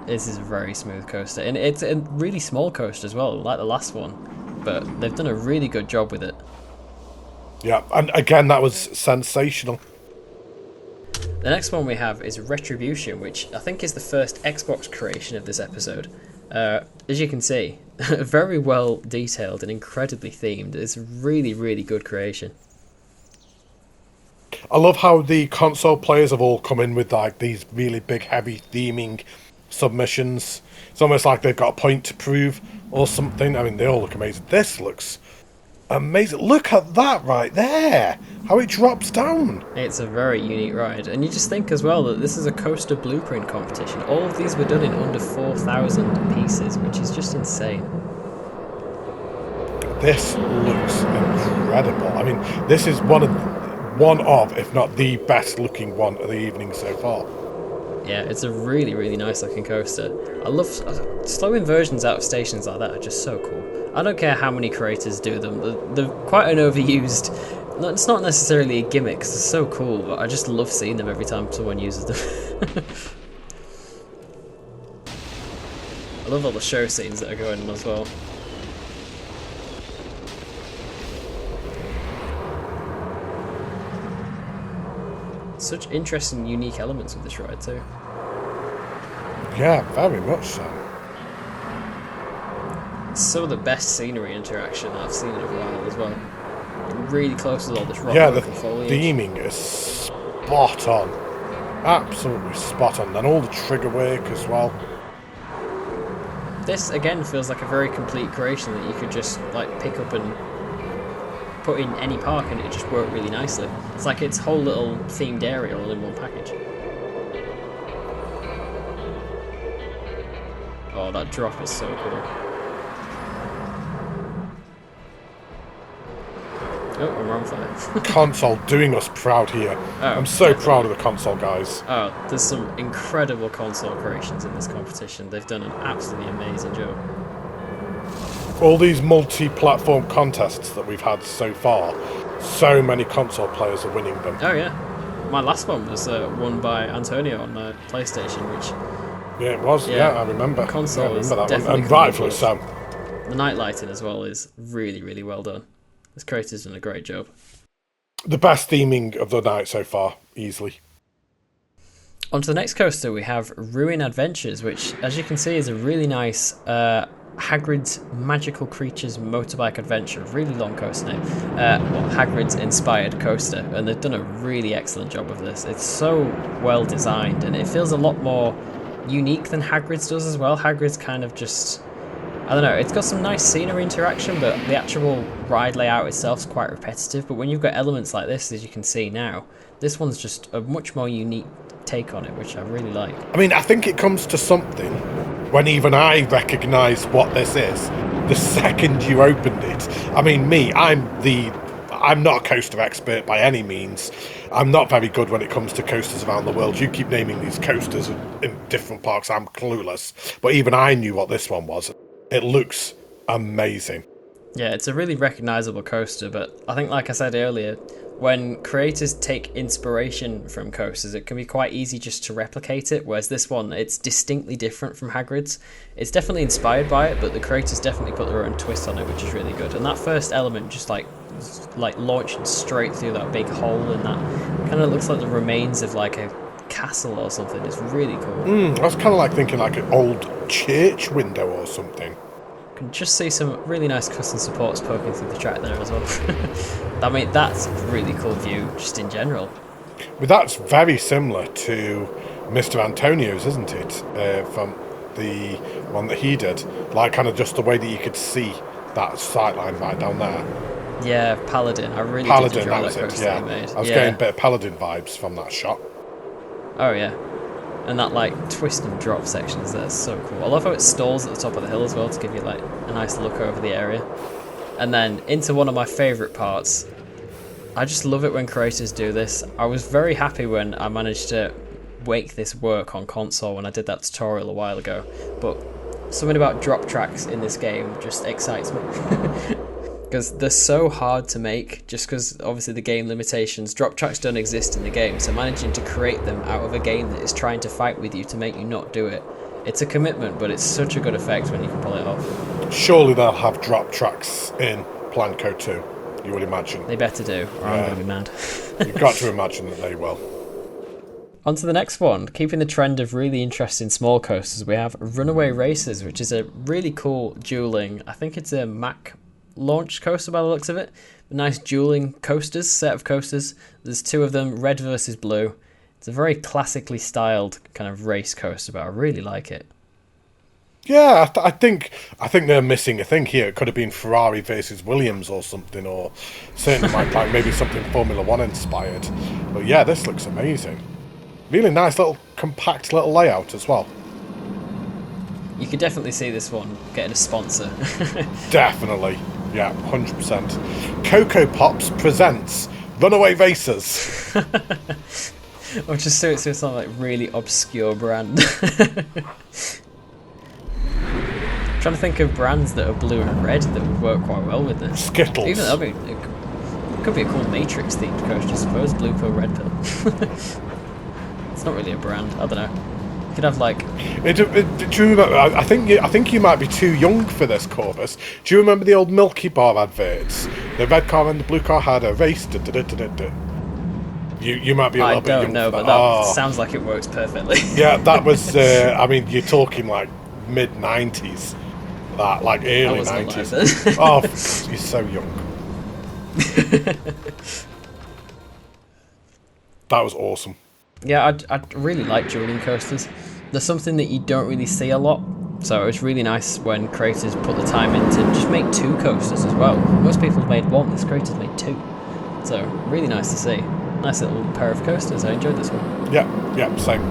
This is a very smooth coaster, and it's a really small coaster as well, like the last one, but they've done a really good job with it. Yeah, and again, that was sensational. The next one we have is Retribution, which I think is the first Xbox creation of this episode. As you can see, Very well detailed and incredibly themed. It's really, really good creation. I love how the console players have all come in with like these really big, heavy theming submissions. It's almost like they've got a point to prove or something. I mean, they all look amazing. This looks amazing. Look at that right there. How it drops down. It's a very unique ride. And you just think as well that this is a coaster blueprint competition. All of these were done in under 4,000 pieces, which is just insane. This looks incredible. I mean, this is one of, if not the best looking one of the evening so far. Yeah, it's a really, really nice looking coaster. I love slow inversions out of stations like that are just so cool. I don't care how many creators do them. They're quite an overused. It's not necessarily a gimmick because they're so cool, but I just love seeing them every time someone uses them. I love all the show scenes that are going on as well. Such interesting, unique elements with this ride too. Yeah, very much so. Some of the best scenery interaction I've seen in a while as well. Really close with all this rock. Yeah, the theming is spot on. Absolutely spot on. And all the trigger work as well. This again feels like a very complete creation that you could just like pick up and put in any park and it just worked really nicely. It's like its whole little themed area all in one package. Oh, that drop is so cool. Oh, I'm wrong for that. Console doing us proud here. Oh, I'm so proud of the console guys. Oh, there's some incredible console creations in this competition. They've done an absolutely amazing job. All these multi-platform contests that we've had so far, so many console players are winning them. Oh yeah, my last one was won by Antonio on PlayStation, which... Yeah, it was. Yeah, I remember. Console, yeah, I remember that one. And rightfully so. The night lighting as well is really, really well done. This creator's done a great job. The best theming of the night so far, easily. On to the next coaster, we have Ruin Adventures, which, as you can see, is a really nice Hagrid's Magical Creatures Motorbike Adventure. Really long coaster name. Well, Hagrid's inspired coaster, and they've done a really excellent job of this. It's so well designed, and it feels a lot more unique than Hagrid's does as well. Hagrid's kind of just... I don't know, it's got some nice scenery interaction, but the actual ride layout itself is quite repetitive. But when you've got elements like this, as you can see now, this one's just a much more unique take on it, which I really like. I mean, I think it comes to something when even I recognise what this is the second you opened it. I mean, I'm not a coaster expert by any means. I'm not very good when it comes to coasters around the world. You keep naming these coasters in different parks, I'm clueless. But even I knew what this one was. It looks amazing. Yeah, it's a really recognisable coaster, but I think, like I said earlier, when creators take inspiration from coasters, it can be quite easy just to replicate it, whereas this one, it's distinctly different from Hagrid's. It's definitely inspired by it, but the creators definitely put their own twist on it, which is really good. And that first element just like launching straight through that big hole, and that kind of looks like the remains of like a castle or something. It's really cool. I was kind of like thinking like an old church window or something. You can just see some really nice custom supports poking through the track there as well. I mean, that's a really cool view just in general. But that's very similar to MisterAntonio's, isn't it? From the one that he did. Like kind of just the way that you could see that sightline right down there. Yeah, Paladin. I really did enjoy that coaster he made. I was getting a bit of Paladin vibes from that shot. Oh yeah. And that like twist and drop sections there is so cool. I love how it stalls at the top of the hill as well to give you like a nice look over the area. And then into one of my favourite parts. I just love it when creators do this. I was very happy when I managed to make this work on console when I did that tutorial a while ago. But something about drop tracks in this game just excites me. Because they're so hard to make, just because obviously the game limitations. Drop tracks don't exist in the game, so managing to create them out of a game that is trying to fight with you to make you not do it, it's a commitment, but it's such a good effect when you can pull it off. Surely they'll have drop tracks in Planco 2, you would imagine. They better do, or I'm going to be mad. You've got to imagine that they will. On to the next one. Keeping the trend of really interesting small coasters, we have Runaway Racers, which is a really cool dueling. I think it's a MACK launch coaster by the looks of it. Nice dueling coasters, set of coasters. There's two of them, red versus blue. It's a very classically styled kind of race coaster, but I really like it. Yeah, I think they're missing a thing here. It could have been Ferrari versus Williams or something, or certainly like maybe something Formula One inspired. But yeah, this looks amazing. Really nice little compact little layout as well. You could definitely see this one getting a sponsor. Definitely, yeah, 100%. Cocoa Pops presents Runaway Racers. Or just so it's some like really obscure brand. Trying to think of brands that are blue and red that would work quite well with this. Skittles. Even it could be a cool Matrix themed coaster, I suppose. Blue pill, red pill. It's not really a brand. I don't know. You could have like. Do you remember? I think you might be too young for this, Corvus. Do you remember the old Milky Bar adverts? The red car and the blue car had a race. You might be a little bit young. I don't know, but that sounds like it works perfectly. Yeah, that was. I mean, you're talking like mid '90s. That like early 90s. Oh, you're so young. That was awesome. Yeah, I really like dueling coasters. There's something that you don't really see a lot, so it was really nice when creators put the time in to just make two coasters as well. Most people have made one, this creator's made two. So, really nice to see. Nice little pair of coasters, I enjoyed this one. Yeah, same.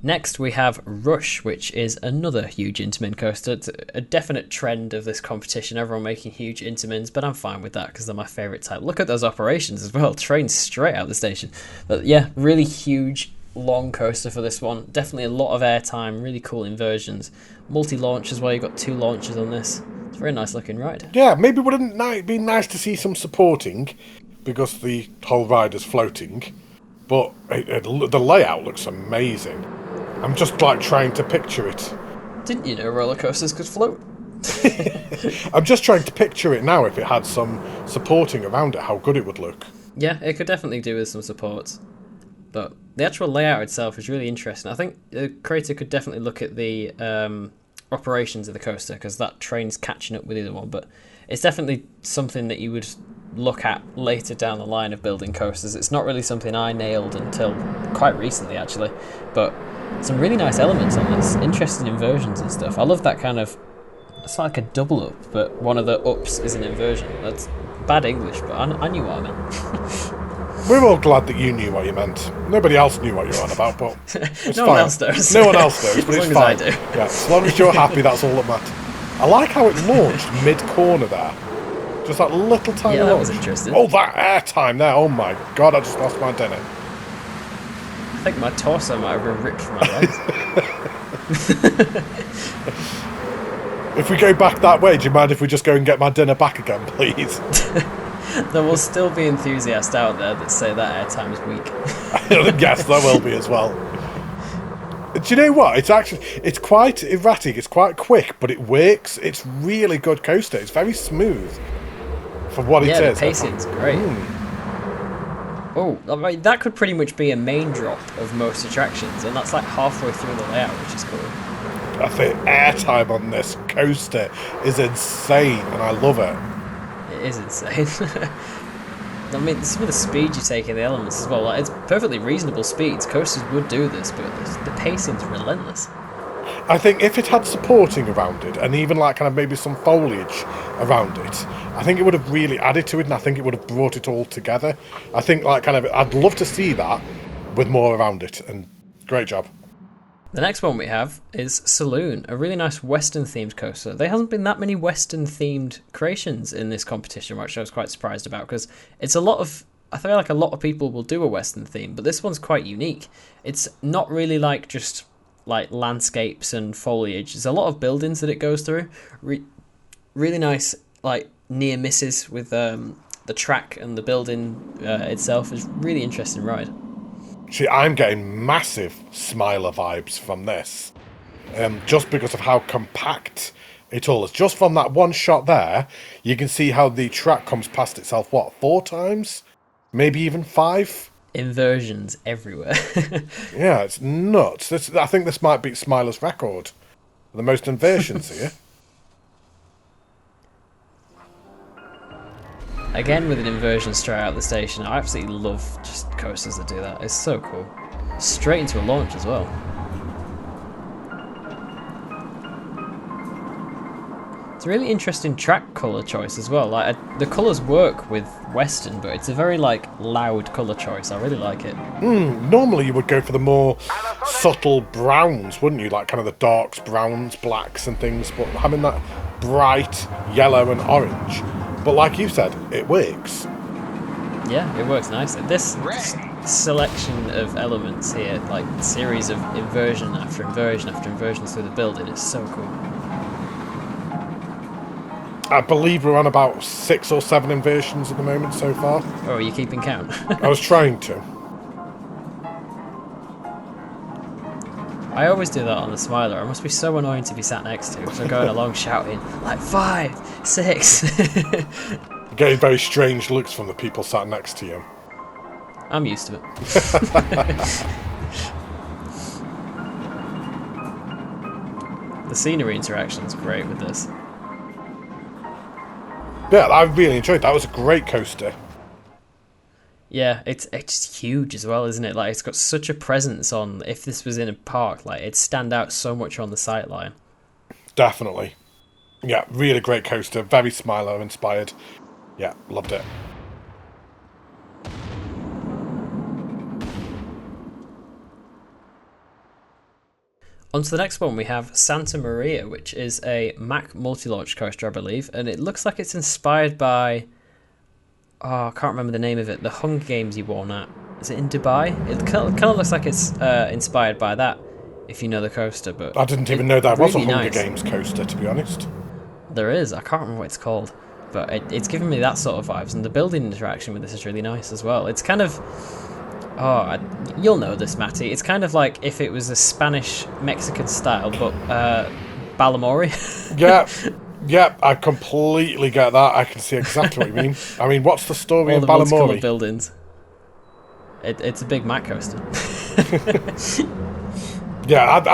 Next we have Rush, which is another huge Intamin coaster. It's a definite trend of this competition, everyone making huge Intamins, but I'm fine with that because they're my favourite type. Look at those operations as well, trains straight out of the station. But yeah, really huge, long coaster for this one. Definitely a lot of airtime, really cool inversions. Multi-launch as well, you've got two launches on this. It's a very nice looking ride. Yeah, maybe wouldn't it be nice to see some supporting because the whole ride is floating, but the layout looks amazing. I'm just like trying to picture it. Didn't you know roller coasters could float? I'm just trying to picture it now if it had some supporting around it, how good it would look. Yeah, it could definitely do with some supports. But the actual layout itself is really interesting. I think the creator could definitely look at the operations of the coaster because that train's catching up with the other one. But it's definitely something that you would look at later down the line of building coasters. It's not really something I nailed until quite recently, actually. But some really nice elements on this, interesting inversions and stuff. I love that kind of, it's like a double up, but one of the ups is an inversion. That's bad English, but I knew what I meant. We're all glad that you knew what you meant. Nobody else knew what you were on about, but it's no fine. one else does. No one else knows, but as it's long fine. As I do. Yeah, as long as you're happy, that's all that matters. I like how it launched mid-corner there. Just that little tiny that launch. was interesting. Oh, that airtime there. Oh my god, I just lost my dinner. I think my torso might have been ripped from my legs. If we go back that way, do you mind if we just go and get my dinner back again, please? There will still be enthusiasts out there that say that airtime is weak. Yes, there will be as well. Do you know what? It's quite erratic, it's quite quick, but it works. It's really good coaster. It's very smooth for what it is. Yeah, the pacing's great. Oh, I mean, that could pretty much be a main drop of most attractions, and that's like halfway through the layout, which is cool. I think airtime on this coaster is insane, and I love it. It is insane. I mean, some of the speed you take in the elements as well, like, it's perfectly reasonable speeds. Coasters would do this, but the pacing's relentless. I think if it had supporting around it, and even like kind of maybe some foliage around it, I think it would have really added to it, and I think it would have brought it all together. I think like kind of, I'd love to see that with more around it, and great job. The next one we have is Saloon, a really nice Western-themed coaster. There hasn't been that many Western-themed creations in this competition, which I was quite surprised about, because it's a lot of... I feel like a lot of people will do a Western theme, but this one's quite unique. It's not really like just like landscapes and foliage. There's a lot of buildings that it goes through. Really nice like near misses with the track and the building itself. Is really interesting ride. See, I'm getting massive Smiler vibes from this, just because of how compact it all is. Just from that one shot there, you can see how the track comes past itself, what, 4 times? maybe even 5. Inversions everywhere. Yeah, it's nuts. I think this might beat Smiler's record. The most inversions here. Again, with an inversion straight out the station, I absolutely love just coasters that do that. It's so cool. Straight into a launch as well. It's a really interesting track colour choice as well. Like the colours work with Western, but it's a very like loud colour choice. I really like it. Normally you would go for the more subtle browns, wouldn't you? Like kind of the darks, browns, blacks and things, but having that bright yellow and orange. But like you said, it works. Yeah, it works nicely. This selection of elements here, like series of inversion after inversion after inversion through the building, is so cool. I believe we're on about 6 or 7 inversions at the moment so far. Oh, are you keeping count? I was trying to. I always do that on the Smiler. It must be so annoying to be sat next to. So going along shouting, like 5, 6. Getting very strange looks from the people sat next to you. I'm used to it. The scenery interaction is great with this. Yeah, I really enjoyed that. It was a great coaster. Yeah, it's huge as well, isn't it? Like, it's got such a presence on. If this was in a park, like, it'd stand out so much on the sightline. Definitely. Yeah, really great coaster. Very Smiler inspired. Yeah, loved it. On to the next one, we have Santa Maria, which is a MACK multi-launch coaster, I believe, and it looks like it's inspired by... Oh, I can't remember the name of it. The Hunger Games you won at. Is it in Dubai? It kind of looks like it's inspired by that, if you know the coaster. But I didn't even know there was a really Hunger nice. Games coaster, to be honest. There is. I can't remember what it's called. But it's giving me that sort of vibes. And the building interaction with this is really nice as well. It's kind of... Oh, you'll know this, Matty. It's kind of like if it was a Spanish-Mexican style, but Balamori. Yeah, I completely get that. I can see exactly what you mean. I mean, what's the story All in the Balamori? multicolored buildings. It's a big MACK coaster. Yeah,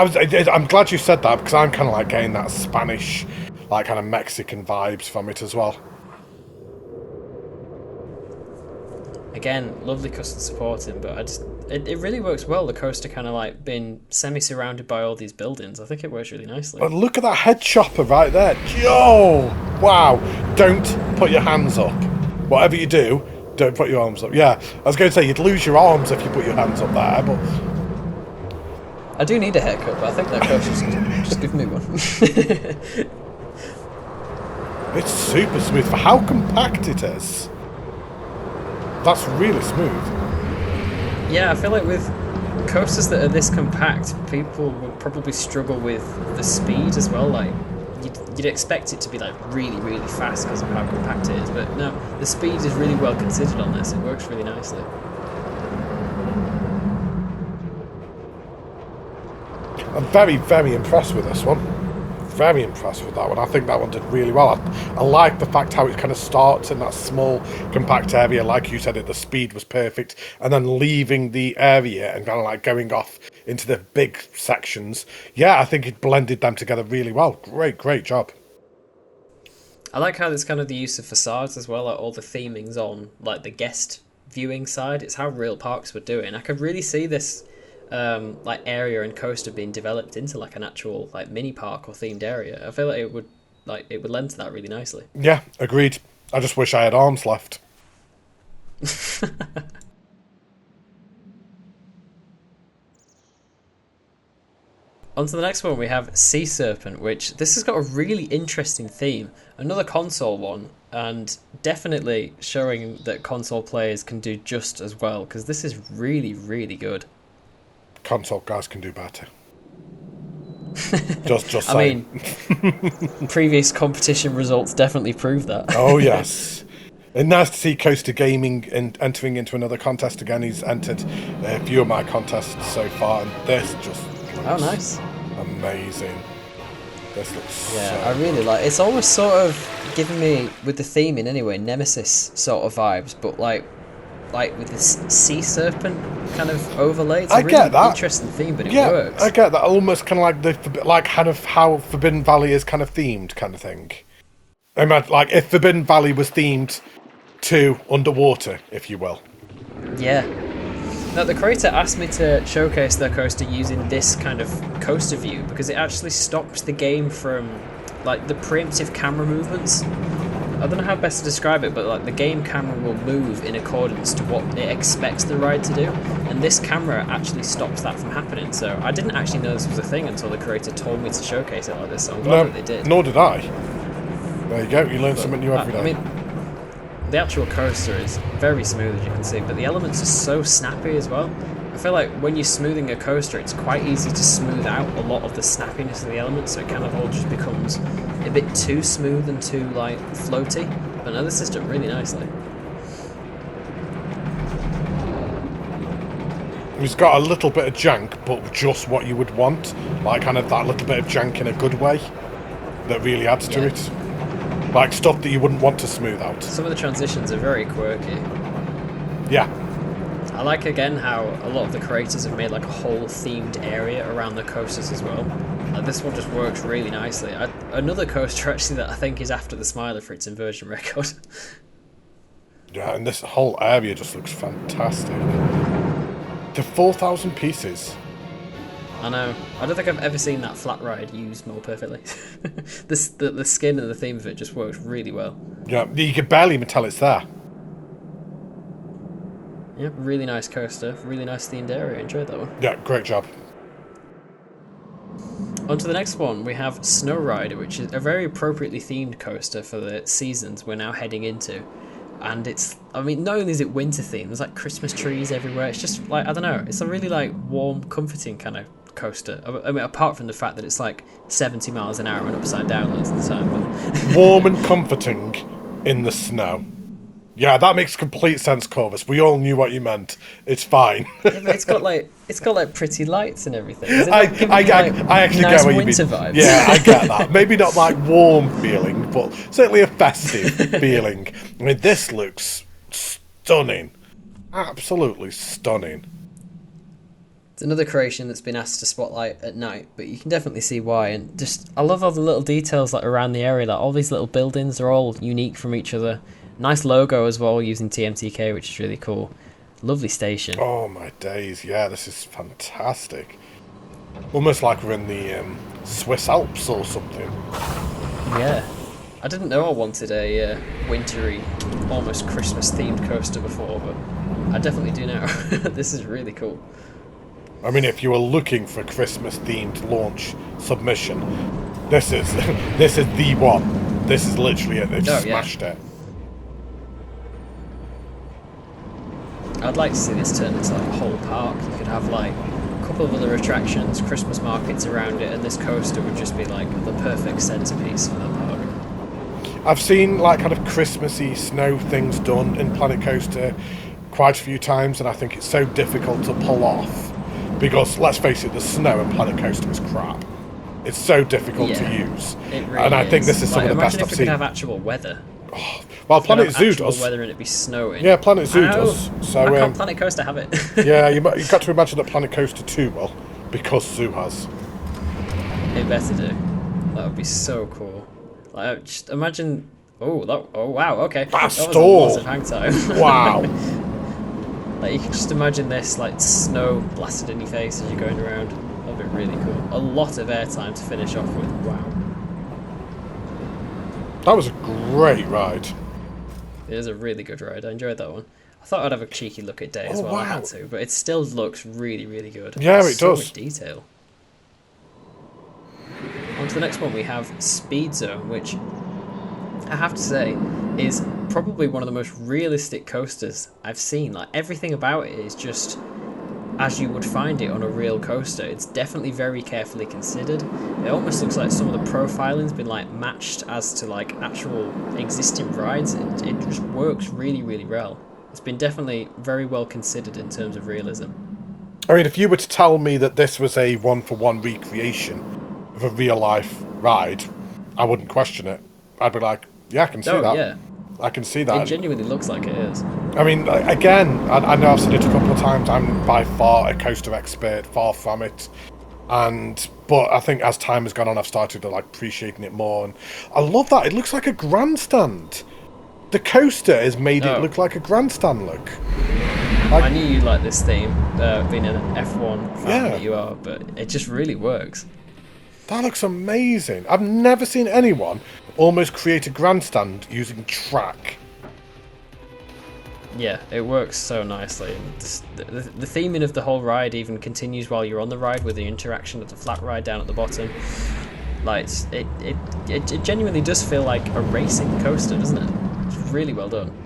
I'm glad you said that, because I'm kind of like getting that Spanish, like kind of Mexican vibes from it as well. Again, lovely custom supporting, but it really works well. The coaster kind of like being semi-surrounded by all these buildings. I think it works really nicely. But look at that head chopper right there. Yo! Wow. Don't put your hands up. Whatever you do, don't put your arms up. Yeah, I was going to say, you'd lose your arms if you put your hands up there, but... I do need a haircut, but I think that coaster's just give me one. It's super smooth for how compact it is. That's really smooth. Yeah, I feel like with coasters that are this compact, people will probably struggle with the speed as well. Like, you'd expect it to be like really, really fast because of how compact it is, but no, the speed is really well considered on this. It works really nicely. I'm very, very impressed with this one. Very impressed with that one. I think that one did really well. I like the fact how it kind of starts in that small, compact area. Like you said, the speed was perfect. And then leaving the area and kind of like going off into the big sections. Yeah, I think it blended them together really well. Great job. I like how there's kind of the use of facades as well, like all the themings on like the guest viewing side. It's how real parks would do it. And I could really see this like area and coaster being developed into like an actual like mini park or themed area. I feel like it would lend to that really nicely. Yeah, agreed. I just wish I had arms left. On to the next one, we have Sea Serpent, which this has got a really interesting theme. Another console one, and definitely showing that console players can do just as well, because this is really, really good. Console guys can do better. just I mean, previous competition results definitely prove that. Oh, yes. And nice to see CoasterGaming entering into another contest again. He's entered a few of my contests so far, and this just looks nice. Amazing. This looks I really like it. It's almost sort of giving me, with the theming anyway, Nemesis sort of vibes, but like like with this sea serpent kind of overlay. It's a I really get that. interesting theme, but it Yeah, works. I get that. Almost kind of like kind of how Forbidden Valley is kind of themed, kind of thing. I mean, like if Forbidden Valley was themed to underwater, if you will. Yeah. Now, the creator asked me to showcase their coaster using this kind of coaster view because it actually stops the game from, like, the preemptive camera movements. I don't know how best to describe it, but like the game camera will move in accordance to what it expects the ride to do, and this camera actually stops that from happening. So I didn't actually know this was a thing until the creator told me to showcase it like this, so I'm glad that they did. Nor did I. There you go, you learn something new every day. I mean, the actual coaster is very smooth, as you can see, but the elements are so snappy as well. I feel like when you're smoothing a coaster, it's quite easy to smooth out a lot of the snappiness of the elements, so it kind of all just becomes a bit too smooth and too, like, floaty. But no, this is done really nicely. It's got a little bit of jank, but just what you would want. Like, kind of that little bit of jank in a good way that really adds to it. Like, stuff that you wouldn't want to smooth out. Some of the transitions are very quirky. Yeah. I like, again, how a lot of the creators have made, like, a whole themed area around the coasters as well. Like, this one just works really nicely. Another coaster, actually, that I think is after the Smiler for its inversion record. Yeah, and this whole area just looks fantastic. To 4,000 pieces. I know. I don't think I've ever seen that flat ride used more perfectly. The skin and the theme of it just works really well. Yeah, you can barely even tell it's there. Yeah, really nice coaster, really nice themed area. Enjoyed that one. Yeah, great job. On to the next one, we have Snow Rider, which is a very appropriately themed coaster for the seasons we're now heading into. And it's, I mean, not only is it winter themed, there's like Christmas trees everywhere. It's just like, I don't know, it's a really like warm, comforting kind of coaster. I mean, apart from the fact that it's like 70 miles an hour and upside down loads of the time. But Warm and comforting in the snow. Yeah, that makes complete sense, Corvus. We all knew what you meant. It's fine. Yeah, but it's got like pretty lights and everything. I actually nice get what you mean. Vibes? Yeah, I get that. Maybe not like warm feeling, but certainly a festive feeling. I mean, this looks stunning. Absolutely stunning. It's another creation that's been asked to spotlight at night, but you can definitely see why. And just, I love all the little details like around the area. Like all these little buildings are all unique from each other. Nice logo as well, using TMTK, which is really cool. Lovely station. Oh my days, yeah, this is fantastic. Almost like we're in the Swiss Alps or something. Yeah. I didn't know I wanted a wintry, almost Christmas-themed coaster before, but I definitely do now. This is really cool. I mean, if you were looking for Christmas-themed launch submission, this is the one. This is literally it. They've smashed it. I'd like to see this turn into like a whole park. You could have like a couple of other attractions, Christmas markets around it, and this coaster would just be like the perfect centerpiece for the park. I've seen like kind of Christmassy snow things done in Planet Coaster quite a few times, and I think it's so difficult to pull off because, let's face it, the snow in Planet Coaster is crap. It's so difficult to use. It really and I think this is some of the best I've seen. Imagine if we could have actual weather. Oh, well, Planet Zoo does. Weather and it'd be snowing. Yeah, Planet Zoo does. So why can't Planet Coaster have it? Yeah, you've got to imagine that Planet Coaster 2 will, because Zoo has. It better do. That would be so cool. Like, just imagine. Oh wow. Okay. That was a lot of hang time. Wow. Like you can just imagine this, like snow blasted in your face as you're going around. That'd be really cool. A lot of airtime to finish off with. Wow. That was a great ride. It is a really good ride. I enjoyed that one. I thought I'd have a cheeky look at day as well. Wow. I had to, but it still looks really, really good. Yeah, it does. So much detail. On to the next one, we have Speed Zone, which I have to say is probably one of the most realistic coasters I've seen. Like everything about it is just as you would find it on a real coaster. It's definitely very carefully considered. It almost looks like some of the profiling's been like matched as to like actual existing rides. It just works really, really well. It's been definitely very well considered in terms of realism. I mean, if you were to tell me that this was a one-for-one recreation of a real-life ride, I wouldn't question it. I'd be like, yeah, I can see that. Yeah. I can see It that. genuinely looks like it is. I mean, again, I know I've said it a couple of times, I'm by far a coaster expert, far from it. But I think as time has gone on, I've started to like appreciating it more. And I love that. It looks like a grandstand. The coaster has made it look like a grandstand look. I knew you liked this theme, being an F1 fan that you are, but it just really works. That looks amazing. I've never seen anyone almost create a grandstand using track. Yeah, it works so nicely. The theming of the whole ride even continues while you're on the ride with the interaction of the flat ride down at the bottom. Like, it genuinely does feel like a racing coaster, doesn't it? It's really well done.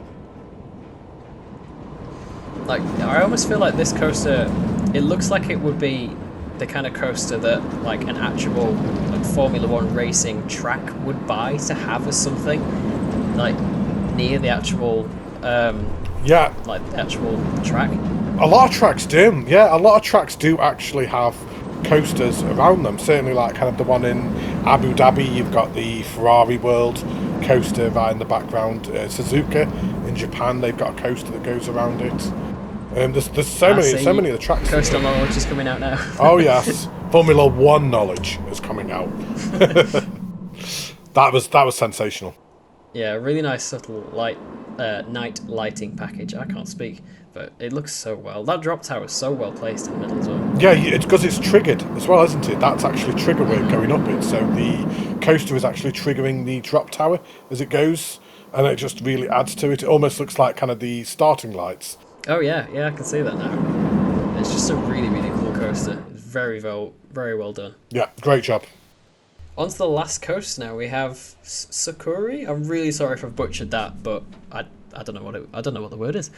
Like, I almost feel like this coaster, it looks like it would be the kind of coaster that like an actual like Formula 1 racing track would buy to have as something like near the actual like the actual track. A lot of tracks do. Yeah, a lot of tracks do actually have coasters around them. Certainly like kind of the one in Abu Dhabi, you've got the Ferrari World coaster right in the background. Suzuka in Japan, they've got a coaster that goes around it. There's so many of the tracks. Coaster knowledge is coming out now. Oh yes, Formula 1 knowledge is coming out. That was sensational. Yeah, a really nice subtle night lighting package. I can't speak, but it looks so well. That drop tower is so well placed in the middle as well. Yeah, it's because it's triggered as well, isn't it? That's actually trigger work going up it. So the coaster is actually triggering the drop tower as it goes, and it just really adds to it. It almost looks like kind of the starting lights. Oh yeah, I can see that now. It's just a really, really cool coaster. It's very well done. Yeah, great job. On to the last coaster now. We have Sakuri. I'm really sorry if I've butchered that, but I don't know what the word is.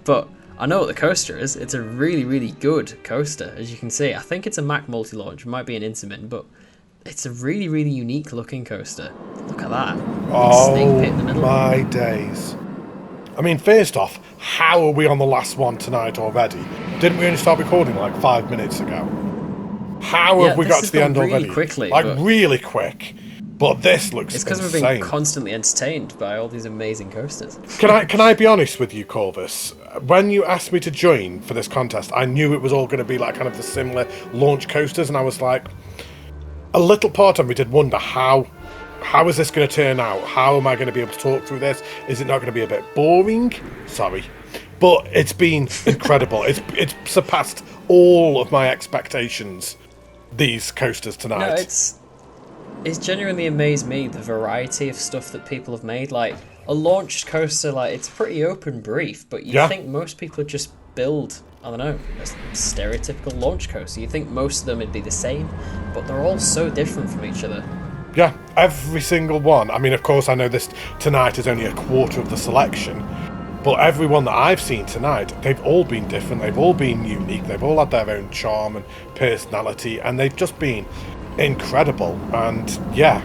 But I know what the coaster is. It's a really, really good coaster, as you can see. I think it's a MACK multi-launch. It might be an Intamin, but it's a really, really unique looking coaster. Look at that. Oh, snake pit in the middle. My days. I mean, first off, how are we on the last one tonight already? Didn't we only start recording like 5 minutes ago? How have we got to the end really already? Quickly, like really quick. But this looks It's because we've been constantly entertained by all these amazing coasters. Can I be honest with you, Corvus? When you asked me to join for this contest, I knew it was all going to be like kind of the similar launch coasters, and I was like, a little part of me did wonder how is this going to turn out? How am I going to be able to talk through this? Is it not going to be a bit boring? Sorry. But it's been incredible. It's surpassed all of my expectations, these coasters tonight. No, it's genuinely amazed me, the variety of stuff that people have made. Like, a launched coaster, like, it's pretty open brief, but you think most people would just build, I don't know, a stereotypical launch coaster. You think most of them would be the same, but they're all so different from each other. Yeah, every single one. I mean, of course, I know this tonight is only a quarter of the selection, but every one that I've seen tonight, they've all been different, they've all been unique, they've all had their own charm and personality, and they've just been incredible. And yeah,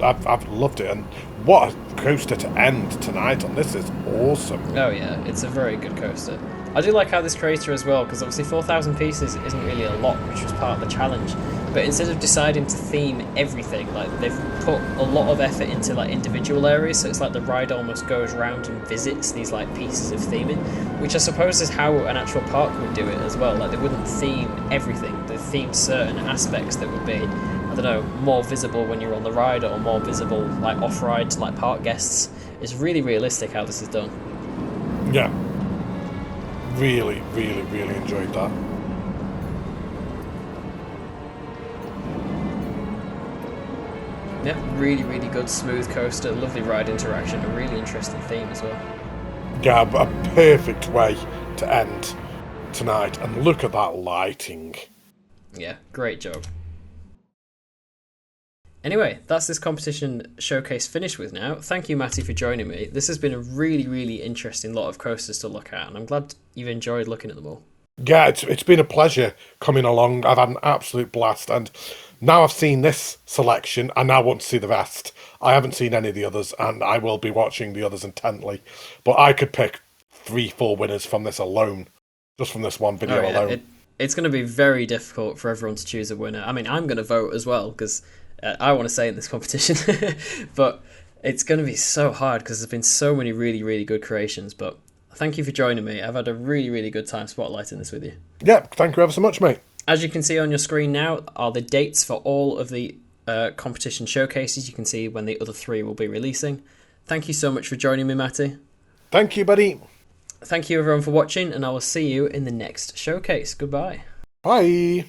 I've loved it. And what a coaster to end tonight on. This is awesome. Oh yeah, it's a very good coaster. I do like how this creator as well, because obviously 4,000 pieces isn't really a lot, which was part of the challenge. But instead of deciding to theme everything, like, they've put a lot of effort into like individual areas, so it's like the ride almost goes around and visits these like pieces of theming, which I suppose is how an actual park would do it as well. Like, they wouldn't theme everything, they theme certain aspects that would be, I don't know, more visible when you're on the ride, or more visible like off-ride, like park guests. It's really realistic how this is done. Yeah. Really, really, really enjoyed that. Yeah, really, really good, smooth coaster, lovely ride interaction, a really interesting theme as well. Yeah, a perfect way to end tonight. And look at that lighting. Yeah, great job. Anyway, that's this competition showcase finished with now. Thank you, Matty, for joining me. This has been a really, really interesting lot of coasters to look at, and I'm glad you've enjoyed looking at them all. Yeah, it's been a pleasure coming along. I've had an absolute blast, and now I've seen this selection, I now want to see the rest. I haven't seen any of the others, and I will be watching the others intently. But I could pick 3-4 winners from this alone, just from this one video alone. It's going to be very difficult for everyone to choose a winner. I mean, I'm going to vote as well, because I want to say in this competition, but It's going to be so hard because there's been so many really, really good creations, but thank you for joining me. I've had a really, really good time spotlighting this with you. Yeah, thank you ever so much, mate. As you can see on your screen now are the dates for all of the competition showcases. You can see when the other 3 will be releasing. Thank you so much for joining me, Matty. Thank you, buddy. Thank you everyone for watching, and I will see you in the next showcase. Goodbye. Bye.